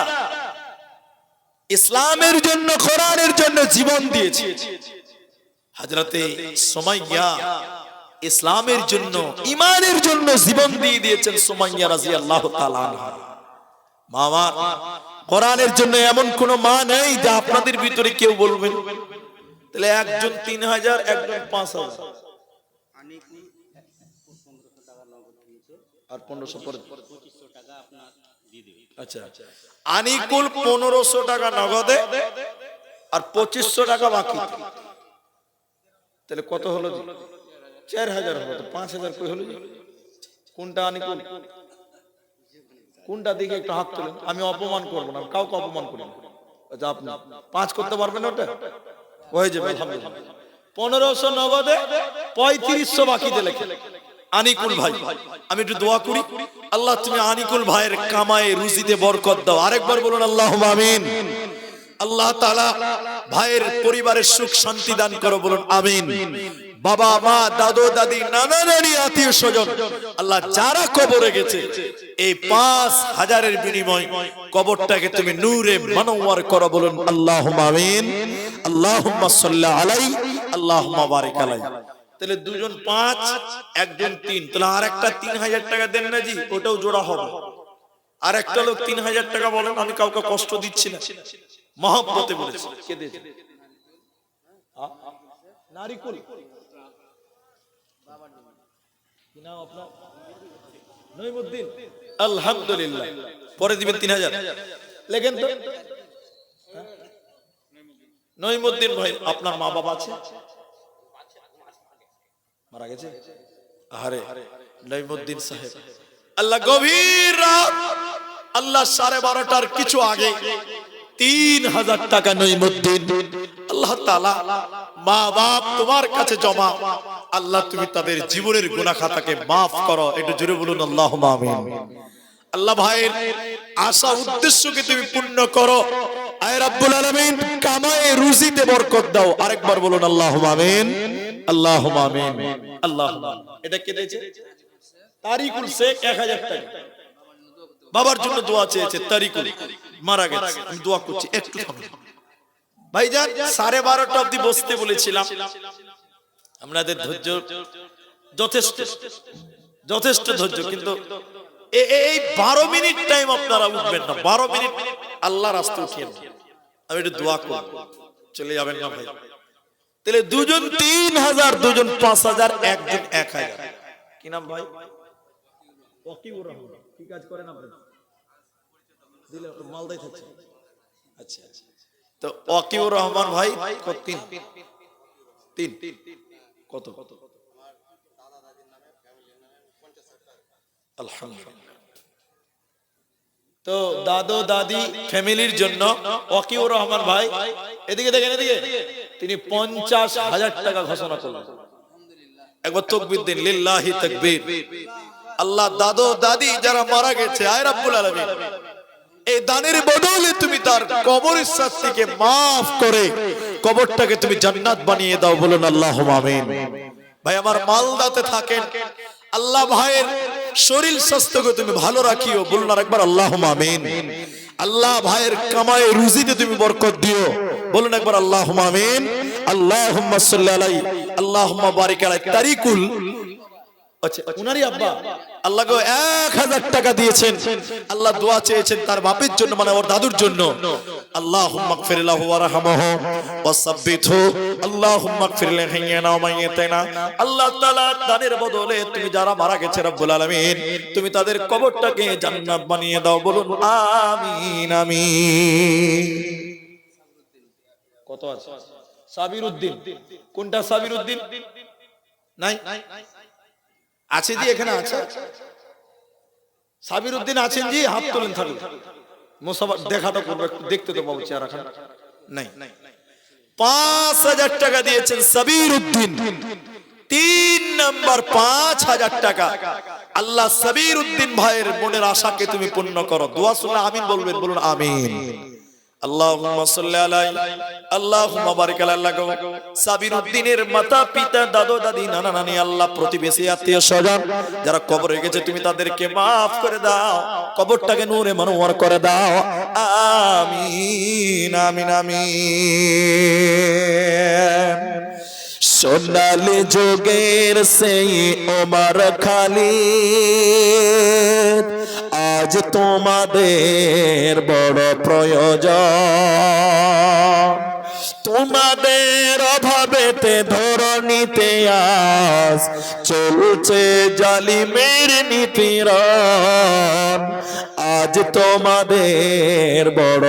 ইসলামের জন্য, কোরআনের জন্য জীবন দিয়েছে। হযরতে সুমাইয়া ইসলামের জন্য, ইমানের জন্য জীবন দিয়ে দিয়েছেন সুমাইয়া রাদিয়াল্লাহু তাআলা আনহা। মা আমার, কোরআনের জন্য এমন কোন মা নেই যা আপনাদের ভিতরে কেউ বলবেন তাহলে একজন 3000, একজন 5000 আর 1500 পরে 2500 টাকা আপনার দিয়ে দিবেন। আচ্ছা, আনিকুল 1500 টাকা নগদে আর 2500 টাকা বাকি, তাহলে কত হলো? 4000 হলো। তো 5000 কই হলো? কোনটা আনিকুল? কোনটা দিকে একটু হাত তুলেন। আমি অপমান করব না, কাউকে অপমান করি না। আচ্ছা, আপনি 5 করতে পারবেন? ওটা হয়ে যাবে আলহামদুলিল্লাহ। 1500 নগদে, 3500 বাকি দিলে আনিকুল ভাই। আমি একটু দোয়া করি, আল্লাহ তুমি আনিকুল ভাইয়ের কামায়ে রুজিতে বরকত দাও। আরেকবার বলুন আল্লাহুম্মা আমিন। আল্লাহ তাআলা ভাইয়ের পরিবারের সুখ শান্তি দান করো, বলুন আমিন। বাবা মা, দাদু দাদি, নানা নানি, আত্মীয় স্বজন আল্লাহ যারা কবরে গেছে, এই 5000-এর বিনিময় কবরটাকে তুমি নূরে মানওয়ার করো, বলুন আল্লাহুম্মা আমিন। আল্লাহুম্মা সাল্লি আলাইহি, আল্লাহুম্মা বারিক আলাইহি। তাহলে দুজন 5, একজন 3, তাহলে আরেকটা 3000 টাকা দেন না জি, ওটাও জোড়া হবে। আর একটা লোক 3000 টাকা বলেন, আমি কাউকে কষ্ট দিচ্ছি না, মহব্বতে বলেছি। কে দিয়েছে? নারিকুল কি নাম আপনার? নঈমুদ্দিন। আলহামদুলিল্লাহ, পরে দিবেন 3000। লেখেন তো নঈমুদ্দিন ভাই। আপনার মা বাবা আছে? মারা গেছে? আরে নঈমুদ্দিন সাহেব, আল্লাহ গভীর রাত, আল্লাহ 12:30টার কিছু আগে 3000 টাকা নঈমুদ্দিন আল্লাহ তাআলা মা বাপ তোমার কাছে জমা। আল্লাহ তুমি তাদের জীবনের গুনাহ খাতাকে maaf করো। একটু জোরে বলুন আল্লাহুম্মা আমিন। আল্লাহ ভাইয়ের আশা উদ্দেশ্যকে তুমি পূর্ণ করো, আয় রব্বুল আলামিন। কামায়ে রুজিতে বরকত দাও। আরেকবার বলুন আল্লাহুম্মা আমিন, আল্লাহুম্মা আমিন, আল্লাহুম্মা। এটা কে দিয়েছে? তারিকুল শেখ, 1000 টাকা। বাবার জন্য দোয়া চেয়েছে। তারিকুল মারা গেছে, আমি দোয়া করছি। একটু থামুন ভাইজান, 12:30 অবধি বসতে বলেছিলাম। আপনাদের ধৈর্য যথেষ্ট ধৈর্য, কিন্তু এই 12 মিনিট টাইম আপনারা উঠবেন না। 12 মিনিট আল্লাহ রাস্তা উঠিয়ে, আমি একটু দোয়া করব, চলে যাবেন না ভাই। তাহলে দুজন 3000, দুজন 5000, একজন 1000। কি নাম ভাই? ওয়াকিউর রহমান। কি কাজ করেন আপনি? দিলে মালদায় থাকছে। আচ্ছা আচ্ছা, তো ওয়াকিউর রহমান ভাই কত? 3 কত? আলহামদুলিল্লাহ। তো দাদু দাদি ফ্যামিলির জন্য ওয়াকিউর রহমান ভাই, এদিকে দেখেন, এদিকে, তিনি 50,000 টাকা ঘোষণা করলেন। একবার তাকবীর দিন, লিল্লাহি তাকবীর। আল্লাহ দাদু দাদি যারা মারা গেছে, আয় রব্বুল আলামিন, এই দানের বদলে তুমি তার কবরের শাস্তিকে maaf করে কবরটাকে তুমি জান্নাত বানিয়ে দাও, বলুন আল্লাহুম্মা আমিন। ভাই আমার মালদাতে থাকেন, আল্লাহ ভাইয়ের শরীর স্বাস্থ্যকে তুমি ভালো রাখিও, বলুন আরেকবার আল্লাহুম্মা আমিন। আল্লাহ ভাইয়ের কামায়ে রুজিতে তুমি বরকত দিও, বলুন একবার আল্লাহুম্মা আমিন। আল্লাহুম্মা সাল্লি আলাইহি, আল্লাহুম্মা বারিক আলাইহি। তারিকুল, আচ্ছা উনারই আব্বা, আল্লাহ গো 1000 টাকা দিয়েছেন। আল্লাহ দোয়া চেয়েছেন তার বাপের জন্য, মানে ওর দাদুর জন্য। আল্লাহুম্মা গফির লাহু ওয়ারহামহু ওয়াসাব্বিতহু, আল্লাহুম্মা গফির লিহাইয়িনা ওয়া মাইয়িতিনা। আল্লাহ তাআলা দানের বদলে তুমি যারা মারা গেছে রব্বুল আলামিন, তুমি তাদের কবরটাকে জান্নাত বানিয়ে দাও, বলুন আমিন আমিন। কত আছে? সাবির উদ্দিন। কোনটা সাবির উদ্দিন? নাই আছে জি, এখানে আছে সাবির উদ্দিন আছেন জি, হাত তোলেন। থাকুন মুসাফা দেখাটা করবে, দেখতে তো পাবো চেহারা খান। নাই, 5000 টাকা দিয়েছেন সাবির উদ্দিন। 3 নাম্বার 5000 টাকা। আল্লাহ সাবির উদ্দিন ভাইয়ের মনের আশাকে তুমি পূর্ণ করো। দোয়া শুনে আমিন বলবেন, বলুন আমিন। আল্লাহুম্মা সাল্লি আলাইহি, আল্লাহুম্মা বারিক আলাইহি। সাবির উদ্দিনের মাতা পিতা, দাদু দাদি, নানা নানি, আল্লাহ প্রতিবেশী আত্মীয় স্বজন যারা কবরে গেছে, তুমি তাদেরকে maaf করে দাও, কবরটাকে নূরে মানওয়ার করে দাও। আমিন আমিন আমিন। সোনালি যুগের সেই ওমর খালিদ, আজ তোমাদের বড় প্রয়োজন। তোমাদের অভাবেতে ধরণীতে আজ চলছে জালিমের নিপীড়ন। আজ তোমাদের বড়